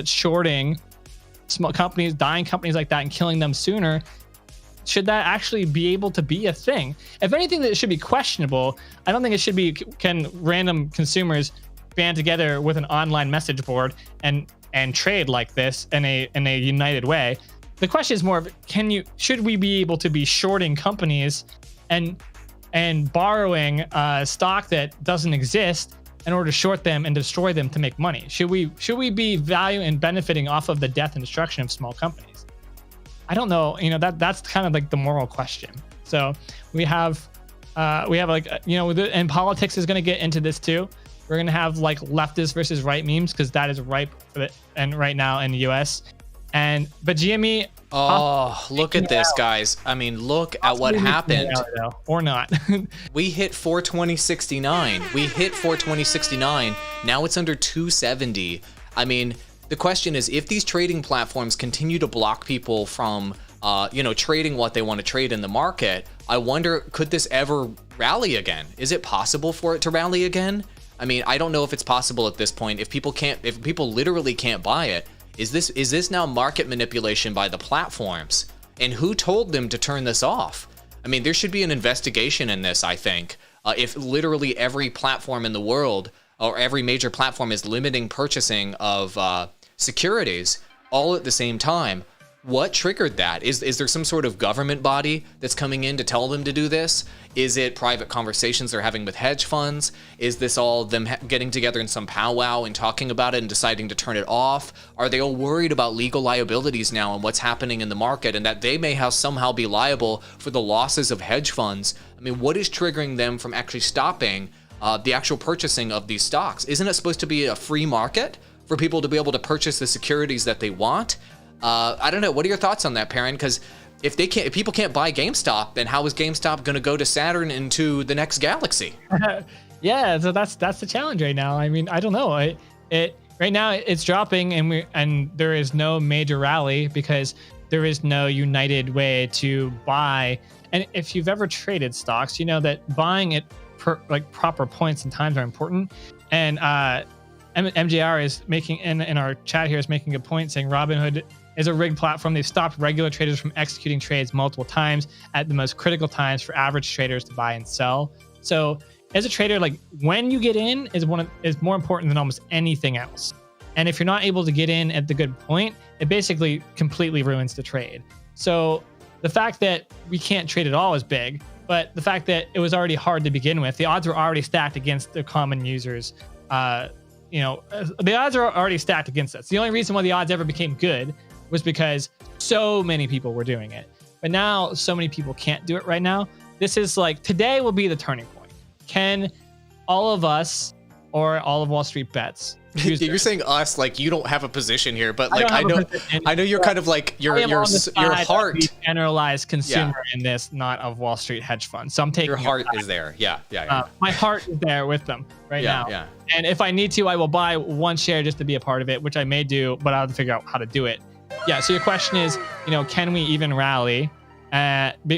S2: shorting small companies, dying companies like that, and killing them sooner, should that actually be able to be a thing? If anything, that it should be questionable. I don't think it should be. Can random consumers band together with an online message board and trade like this in a united way? The question is more of should we be able to be shorting companies and borrowing stock that doesn't exist in order to short them and destroy them to make money? Should we be value and benefiting off of the death and destruction of small companies? I don't know. That's kind of like the moral question. So we have like, and politics is going to get into this too. We're going to have like leftist versus right memes, because that is ripe for and right now in the US. But GME.
S1: Oh, look at this, guys. I mean, look at what happened.
S2: Or not.
S1: We hit 420.69. We hit 420.69. Now it's under 270. I mean, the question is, if these trading platforms continue to block people from, trading what they want to trade in the market, I wonder, could this ever rally again? Is it possible for it to rally again? I mean, I don't know if it's possible at this point. If people literally can't buy it, is this now market manipulation by the platforms? And who told them to turn this off? I mean, there should be an investigation in this, I think. If literally every platform in the world, or every major platform, is limiting purchasing of securities all at the same time, what triggered that? Is there some sort of government body that's coming in to tell them to do this? Is it private conversations they're having with hedge funds? Is this all them getting together in some powwow and talking about it and deciding to turn it off? Are they all worried about legal liabilities now and what's happening in the market, and that they may somehow be liable for the losses of hedge funds? I mean, what is triggering them from actually stopping the actual purchasing of these stocks? Isn't it supposed to be a free market for people to be able to purchase the securities that they want? I don't know. What are your thoughts on that, Perrin? Because if people can't buy GameStop, then how is GameStop going to go to Saturn into the next galaxy?
S2: Yeah, so that's the challenge right now. I mean, I don't know. It right now it's dropping, and there is no major rally because there is no united way to buy. And if you've ever traded stocks, you know that buying at proper points and times are important. And MJR is making in our chat here is making a point saying Robinhood is a rigged platform. They've stopped regular traders from executing trades multiple times at the most critical times for average traders to buy and sell. So as a trader, like when you get in is more important than almost anything else. And if you're not able to get in at the good point, it basically completely ruins the trade. So the fact that we can't trade at all is big, but the fact that it was already hard to begin with, the odds were already stacked against the common users. The odds are already stacked against us. The only reason why the odds ever became good was because so many people were doing it. But now so many people can't do it right now. This is like, today will be the turning point. Can all of us or all of Wall Street Bets
S1: you're saying us like you don't have a position here, but like I know you're kind of like your heart,
S2: generalized consumer in this, not of Wall Street hedge funds. So I'm taking
S1: your heart is there. Yeah.
S2: My heart is there with them now. Yeah. And if I need to, I will buy one share just to be a part of it, which I may do, but I'll have to figure out how to do it. Yeah. So your question is, can we even rally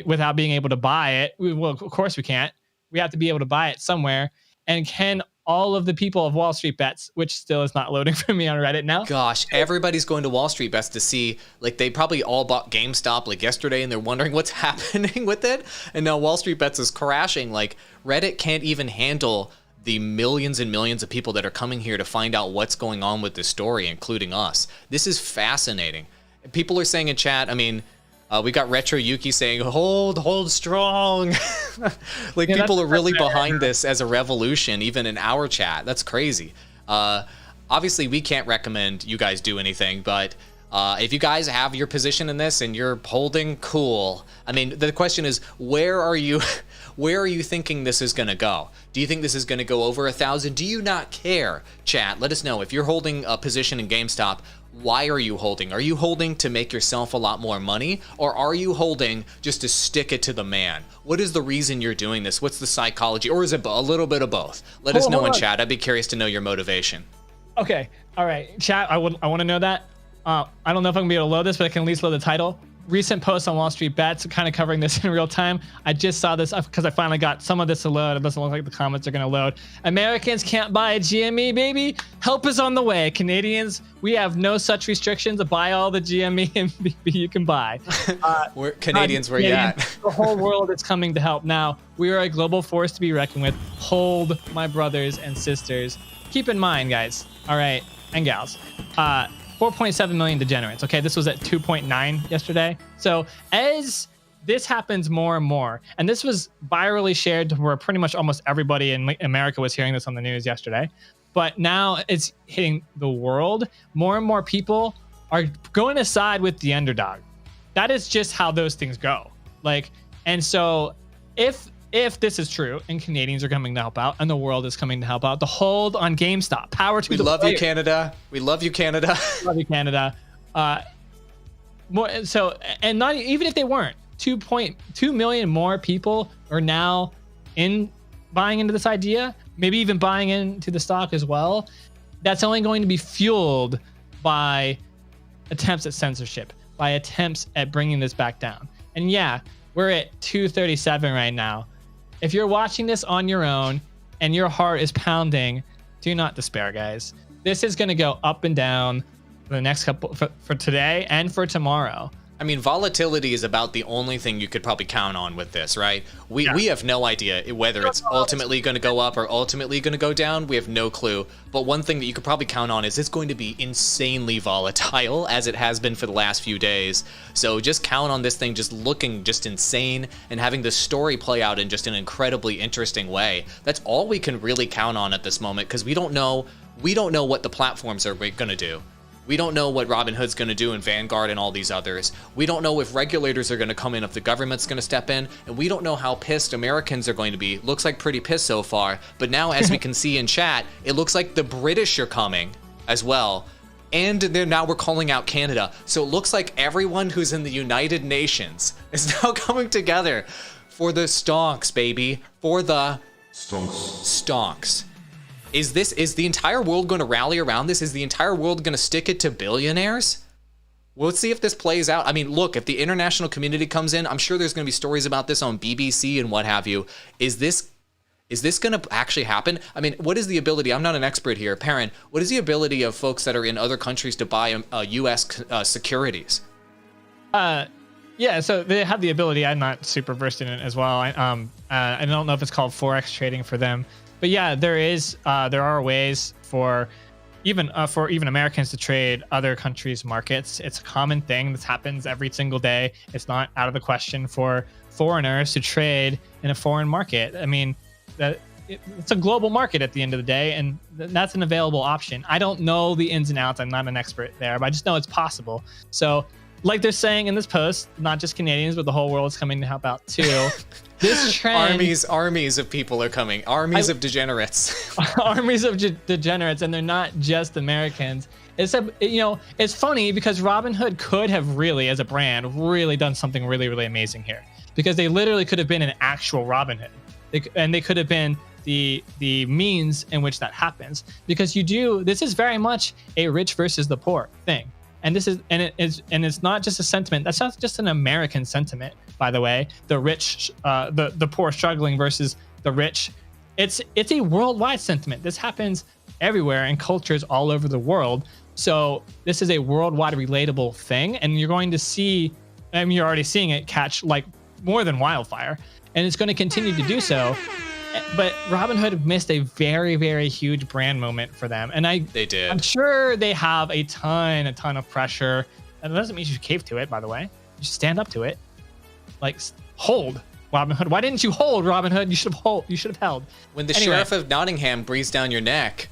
S2: without being able to buy it? Well, of course we can't. We have to be able to buy it somewhere. And can all of the people of Wall Street Bets, which still is not loading for me on Reddit now.
S1: Gosh, everybody's going to Wall Street Bets to see, like they probably all bought GameStop like yesterday and they're wondering what's happening with it. And now Wall Street Bets is crashing. Like Reddit can't even handle the millions and millions of people that are coming here to find out what's going on with this story, including us. This is fascinating. People are saying in chat, I mean, we got Retro Yuki saying, hold strong. People are really behind this as a revolution, even in our chat. That's crazy. Obviously, we can't recommend you guys do anything, but if you guys have your position in this and you're holding, cool. I mean, the question is, where are you thinking this is going to go? Do you think this is going to go over 1,000? Do you not care? Chat, let us know. If you're holding a position in GameStop, why are you holding? Are you holding to make yourself a lot more money, or are you holding just to stick it to the man? What is the reason you're doing this? What's the psychology? Or is it a little bit of both? Let us know in chat. I'd be curious to know your motivation.
S2: Okay. All right. Chat, I want to know that. I don't know if I'm going to be able to load this, but I can at least load the title. Recent post on Wall Street Bets, kind of covering this in real time. I just saw this because I finally got some of this to load. It doesn't look like the comments are going to load. Americans can't buy a GME, baby. Help is on the way. Canadians, we have no such restrictions to buy all the GME and BB you can buy.
S1: We're Canadians, where you at?
S2: The whole world is coming to help. Now, we are a global force to be reckoned with. Hold, my brothers and sisters. Keep in mind, guys, all right, and gals, 4.7 million degenerates. Okay, this was at 2.9 yesterday. So as this happens more and more, and this was virally shared to where pretty much almost everybody in America was hearing this on the news yesterday, but now it's hitting the world. More and more people are going to side with the underdog. That is just how those things go. And so if this is true and Canadians are coming to help out and the world is coming to help out, the hold on GameStop. Power to the
S1: We love you, Canada. We love you, Canada.
S2: Love you, Canada. more. So, and not even if they weren't, 2.2 million more people are now buying into this idea, maybe even buying into the stock as well. That's only going to be fueled by attempts at censorship, by attempts at bringing this back down. And yeah, we're at 237 right now. If you're watching this on your own and your heart is pounding, do not despair, guys. This is going to go up and down for the next couple, for today and for tomorrow.
S1: I mean, volatility is about the only thing you could probably count on with this, right? We have no idea whether it's ultimately going to go up or ultimately going to go down. We have no clue. But one thing that you could probably count on is it's going to be insanely volatile, as it has been for the last few days. So just count on this thing just looking just insane and having the story play out in just an incredibly interesting way. That's all we can really count on at this moment, because we don't know what the platforms are going to do. We don't know what Robinhood's going to do in Vanguard and all these others. We don't know if regulators are going to come in, if the government's going to step in, and we don't know how pissed Americans are going to be. Looks like pretty pissed so far, but now as we can see in chat, it looks like the British are coming as well. And now we're calling out Canada. So it looks like everyone who's in the United Nations is now coming together for the stonks, baby. For the stonks. Is the entire world going to rally around this? Is the entire world going to stick it to billionaires? Well, let's see if this plays out. I mean, look, if the international community comes in, I'm sure there's going to be stories about this on BBC and what have you. Is this going to actually happen? I mean, what is the ability? I'm not an expert here. Perrin, what is the ability of folks that are in other countries to buy U.S. Securities?
S2: Yeah, so they have the ability. I'm not super versed in it as well. I don't know if it's called Forex trading for them. But yeah, there are ways for even Americans to trade other countries' markets. It's a common thing that happens every single day. It's not out of the question for foreigners to trade in a foreign market. I mean, it's a global market at the end of the day, and that's an available option. I don't know the ins and outs. I'm not an expert there, but I just know it's possible. So, like they're saying in this post, not just Canadians, but the whole world is coming to help out too. This trend,
S1: armies of people are coming. Armies of degenerates.
S2: Armies of degenerates, and they're not just Americans. It's funny because Robinhood could have really, as a brand, really done something really, really amazing here, because they literally could have been an actual Robinhood, and they could have been the means in which that happens. Because this is very much a rich versus the poor thing. And it's not just a sentiment. That's not just an American sentiment, by the way. The rich, the poor struggling versus the rich. It's a worldwide sentiment. This happens everywhere in cultures all over the world. So this is a worldwide relatable thing, and you're going to see. I mean, you're already seeing it catch like more than wildfire, and it's going to continue to do so. But Robinhood missed a very, very huge brand moment for them. And
S1: they did.
S2: I'm sure they have a ton of pressure. And that doesn't mean you should cave to it, by the way. You should stand up to it. Like, hold Robinhood. Why didn't you hold Robinhood? You should have held.
S1: When the sheriff of Nottingham breathes down your neck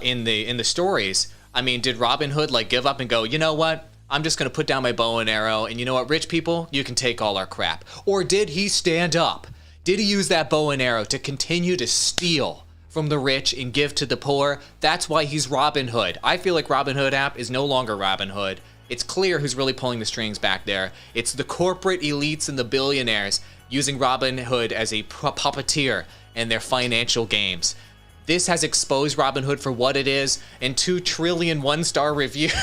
S1: in the stories, I mean, did Robinhood like give up and go, you know what? I'm just going to put down my bow and arrow, and you know what, rich people, you can take all our crap. Or did he stand up? Did he use that bow and arrow to continue to steal from the rich and give to the poor? That's why he's Robin Hood. I feel like Robinhood app is no longer Robin Hood. It's clear who's really pulling the strings back there. It's the corporate elites and the billionaires using Robinhood as a puppeteer in their financial games. This has exposed Robinhood for what it is, and 2 trillion one-star reviews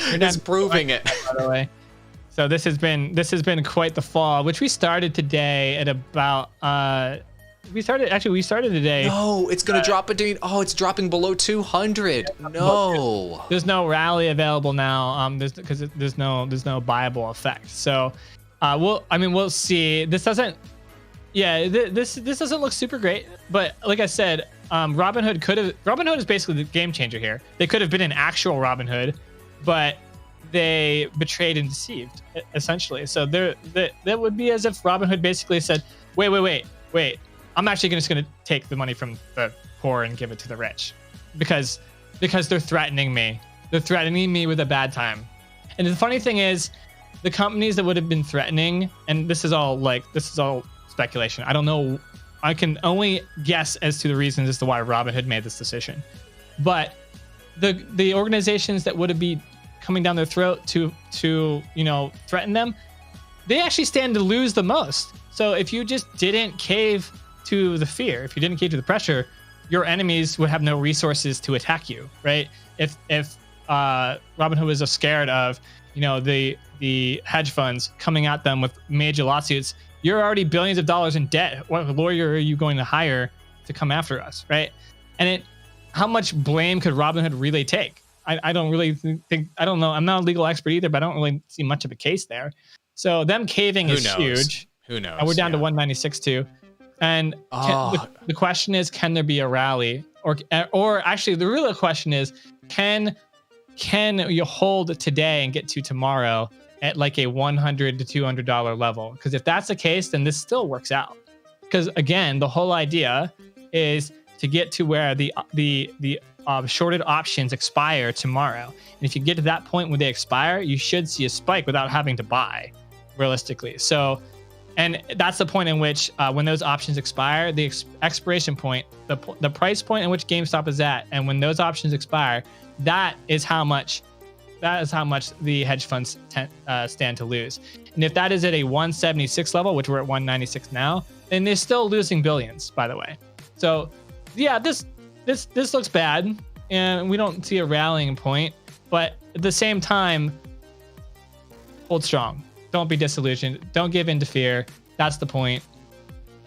S1: is proving it.
S2: By the way. So this has been quite the fall, which we started today at about we started today.
S1: No, it's gonna drop it's dropping below 200. No,
S2: there's no rally available now. Because there's no buyable effect. So we'll see. This doesn't look super great, but like I said, Robinhood is basically the game changer here. They could have been an actual Robinhood, but they betrayed and deceived, essentially. So that would be as if Robinhood basically said, wait, I'm actually just going to take the money from the poor and give it to the rich because they're threatening me. They're threatening me with a bad time. And the funny thing is, the companies that would have been threatening, and this is all speculation. I don't know. I can only guess as to the reasons as to why Robinhood made this decision. But the organizations that would have been coming down their throat to threaten them, they actually stand to lose the most. So if you just didn't cave to the fear, if you didn't cave to the pressure, your enemies would have no resources to attack you, right? If Robinhood was scared of the hedge funds coming at them with major lawsuits, you're already billions of dollars in debt. What lawyer are you going to hire to come after us, right? And how much blame could Robinhood really take? I don't really think, I don't know. I'm not a legal expert either, but I don't really see much of a case there. So them caving is huge.
S1: Who knows?
S2: And we're down to 196 too. And the question is, can there be a rally? Or actually, the real question is, can you hold today and get to tomorrow at like a $100 to $200 level? Because if that's the case, then this still works out. Because again, the whole idea is to get to where the shorted options expire tomorrow. And if you get to that point when they expire, you should see a spike without having to buy, realistically. So, and that's the point in which when those options expire, the expiration point, the price point in which GameStop is at, and when those options expire, that is how much the hedge funds stand to lose. And if that is at a 176 level, which we're at 196 now, then they're still losing billions, by the way. So yeah, this looks bad, and we don't see a rallying point, but at the same time, hold strong. Don't be disillusioned. Don't give in to fear. That's the point.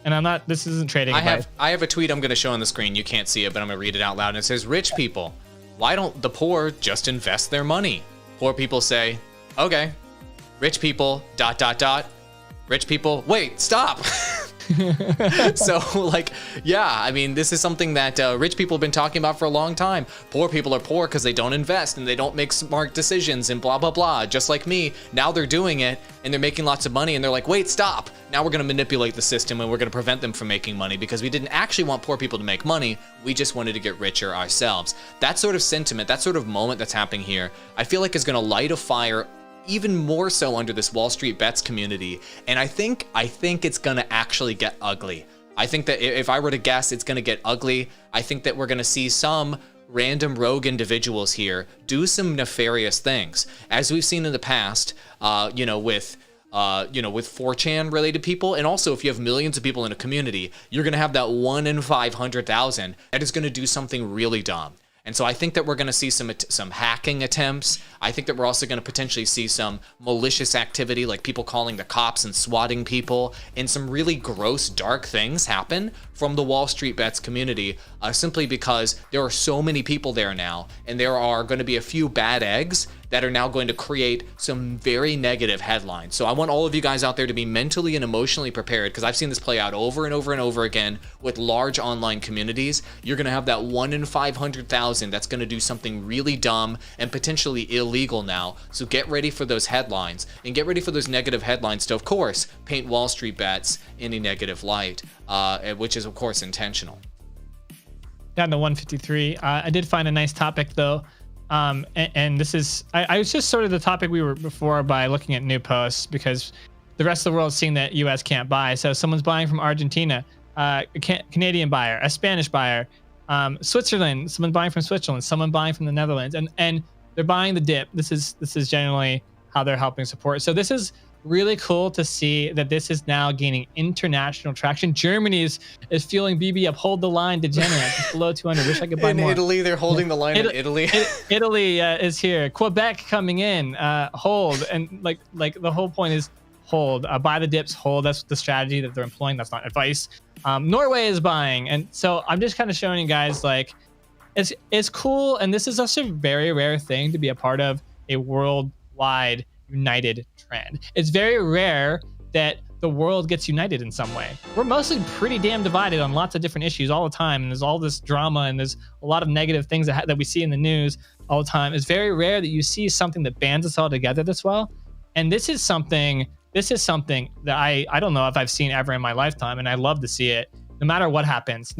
S2: And this isn't trading.
S1: I have a tweet I'm going to show on the screen. You can't see it, but I'm going to read it out loud. And it says, rich people, why don't the poor just invest their money? Poor people say, okay. Rich people, ... Rich people, wait, stop. So I mean, this is something that rich people have been talking about for a long time. Poor people are poor because they don't invest and they don't make smart decisions and blah, blah, blah. Just like me, now they're doing it and they're making lots of money and they're like, wait, stop. Now we're going to manipulate the system and we're going to prevent them from making money because we didn't actually want poor people to make money. We just wanted to get richer ourselves. That sort of sentiment, that sort of moment that's happening here, I feel like is going to light a fire even more so under this Wall Street Bets community. And I think it's going to actually get ugly. I think that if I were to guess, it's going to get ugly. I think that we're going to see some random rogue individuals here do some nefarious things, as we've seen in the past, with 4chan related people. And also, if you have millions of people in a community, you're going to have that 1 in 500,000 that is going to do something really dumb. And so I think that we're going to see some hacking attempts. I think that we're also going to potentially see some malicious activity, like people calling the cops and swatting people, and some really gross, dark things happen from the Wall Street Bets community, simply because there are so many people there now, and there are going to be a few bad eggs that are now going to create some very negative headlines. So I want all of you guys out there to be mentally and emotionally prepared, because I've seen this play out over and over and over again with large online communities. You're going to have that 1 in 500,000 that's going to do something really dumb and potentially illegal now. So get ready for those headlines, and get ready for those negative headlines to, of course, paint Wall Street Bets in a negative light, which is, of course, intentional.
S2: Down to 153. I did find a nice topic, though. And this is, I was just sort of the topic we were before by looking at new posts, because the rest of the world is seeing that US can't buy. So someone's buying from Argentina, a Canadian buyer, a Spanish buyer, Switzerland, someone buying from Switzerland, someone buying from the Netherlands, and they're buying the dip. This is generally how they're helping support. So this is really cool to see that this is now gaining international traction. Germany is fueling BB up. Hold the line, degenerate. It's below 200. Wish I could buy more.
S1: In Italy, they're holding the line in Italy.
S2: Italy is here. Quebec coming in. Hold. And like the whole point is hold. Buy the dips, hold. That's the strategy that they're employing. That's not advice. Norway is buying. And so I'm just kind of showing you guys, like, it's cool. And this is also a very rare thing to be a part of a worldwide united trend. It's very rare that the world gets united in some way. We're mostly pretty damn divided on lots of different issues all the time, and there's all this drama, and there's a lot of negative things that we see in the news all the time. It's very rare that you see something that bands us all together this well, and this is something that I don't know if I've seen ever in my lifetime, and I love to see it. No matter what happens.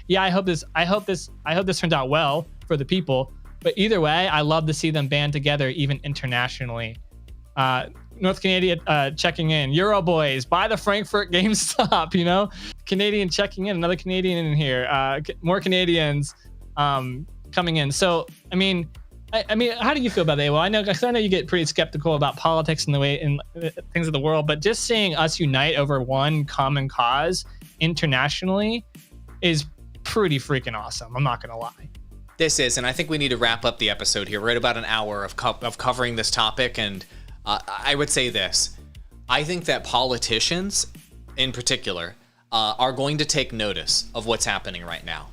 S2: Yeah, I hope this turns out well for the people. But either way, I love to see them band together, even internationally. North Canada checking in. Euro boys, buy the Frankfurt GameStop, Canadian checking in. Another Canadian in here. More Canadians coming in. So, I mean, I mean, how do you feel about that? Well, I know you get pretty skeptical about politics and the way in things of the world, but just seeing us unite over one common cause internationally is pretty freaking awesome. I'm not gonna lie.
S1: This is, and I think we need to wrap up the episode here. We're at about an hour of covering this topic, and I would say this. I think that politicians, in particular, are going to take notice of what's happening right now.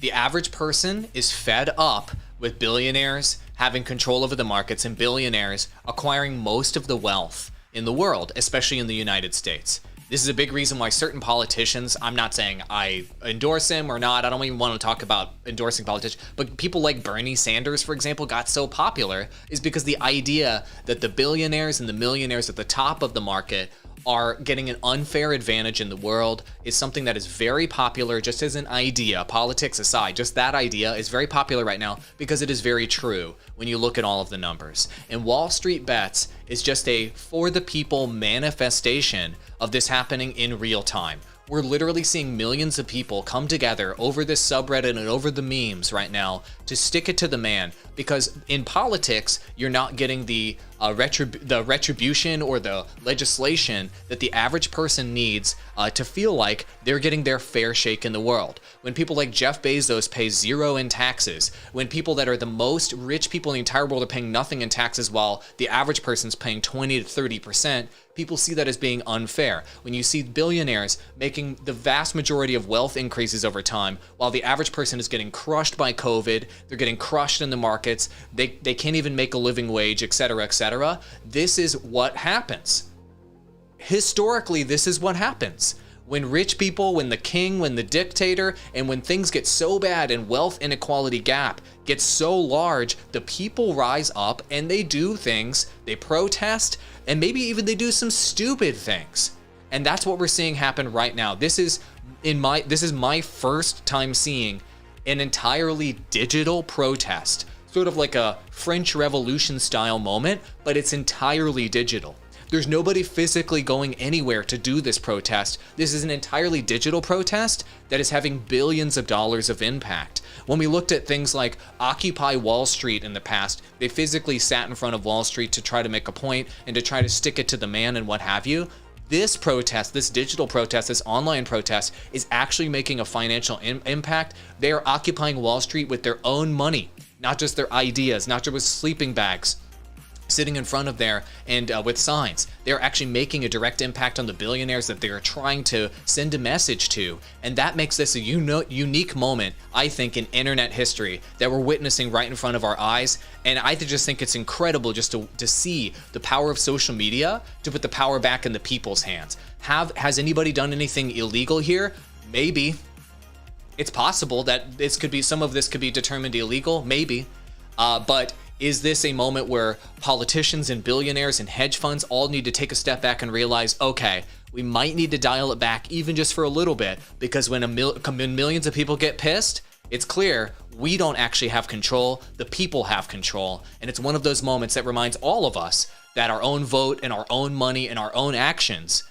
S1: The average person is fed up with billionaires having control over the markets and billionaires acquiring most of the wealth in the world, especially in the United States. This is a big reason why certain politicians, I'm not saying I endorse him or not, I don't even want to talk about endorsing politicians, but people like Bernie Sanders, for example, got so popular is because the idea that the billionaires and the millionaires at the top of the market are getting an unfair advantage in the world is something that is very popular just as an idea, politics aside. Just that idea is very popular right now because it is very true when you look at all of the numbers. And Wall Street Bets is just a for the people manifestation of this happening in real time. We're literally seeing millions of people come together over this subreddit and over the memes right now to stick it to the man, because in politics, you're not getting the retribution or the legislation that the average person needs to feel like they're getting their fair shake in the world. When people like Jeff Bezos pay zero in taxes, when people that are the most rich people in the entire world are paying nothing in taxes while the average person's paying 20 to 30%, people see that as being unfair. When you see billionaires making the vast majority of wealth increases over time, while the average person is getting crushed by COVID, they're getting crushed in the markets, they can't even make a living wage, etc., etc. This is what happens. Historically, this is what happens. When rich people, when the king, when the dictator, and when things get so bad and wealth inequality gap gets so large, the people rise up and they do things, they protest, and maybe even they do some stupid things. And that's what we're seeing happen right now. This is my first time seeing an entirely digital protest, sort of like a French Revolution style moment, but it's entirely digital. There's nobody physically going anywhere to do this protest. This is an entirely digital protest that is having billions of dollars of impact. When we looked at things like Occupy Wall Street in the past, they physically sat in front of Wall Street to try to make a point and to try to stick it to the man and what have you. This protest, this digital protest, this online protest is actually making a financial impact. They are occupying Wall Street with their own money, not just their ideas, not just with sleeping bags sitting in front of there and with signs. They're actually making a direct impact on the billionaires that they are trying to send a message to. And that makes this a unique moment, I think, in internet history that we're witnessing right in front of our eyes. And I just think it's incredible just to see the power of social media to put the power back in the people's hands. Has anybody done anything illegal here? Maybe. It's possible that some of this could be determined illegal, maybe. But is this a moment where politicians and billionaires and hedge funds all need to take a step back and realize, okay, we might need to dial it back even just for a little bit, because when millions of people get pissed, it's clear we don't actually have control, the people have control. And it's one of those moments that reminds all of us that our own vote and our own money and our own actions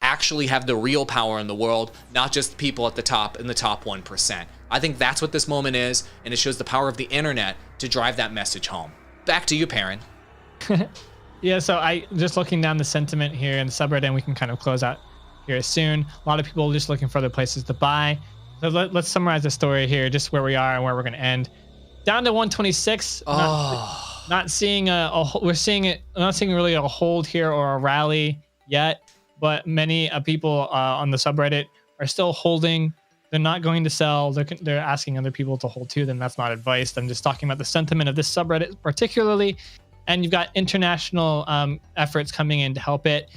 S1: actually have the real power in the world, not just people at the top in the top 1%. I think that's what this moment is, and it shows the power of the internet to drive that message home. Back to you, Perrin.
S2: Yeah, so I just looking down the sentiment here in the subreddit, and we can kind of close out here soon. A lot of people just looking for other places to buy. So let's summarize the story here, just where we are and where we're going to end. Down to 126. Not seeing we're not seeing really a hold here or a rally yet, but many people on the subreddit are still holding. They're not going to sell. They're asking other people to hold too. Then that's not advice. I'm just talking about the sentiment of this subreddit particularly. And you've got international efforts coming in to help it.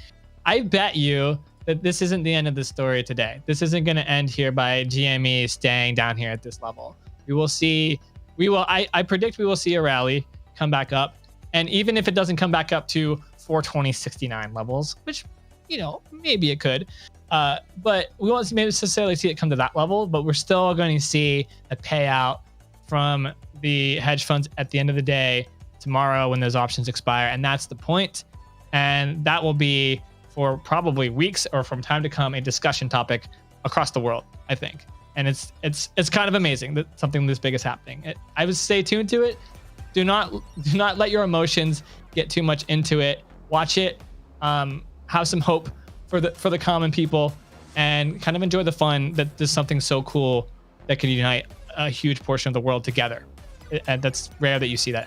S2: I bet you that this isn't the end of the story today. This isn't going to end here by GME staying down here at this level. I predict we will see a rally come back up. And even if it doesn't come back up to 420.69 levels, which, maybe it could, but we won't necessarily see it come to that level, but we're still going to see a payout from the hedge funds at the end of the day tomorrow when those options expire. And that's the point. And that will be for probably weeks or from time to come a discussion topic across the world, I think. And it's kind of amazing that something this big is happening. I would stay tuned to it, do not let your emotions get too much into it. Watch it, have some hope for the common people, and kind of enjoy the fun that there's something so cool that can unite a huge portion of the world together. And that's rare that you see that ever.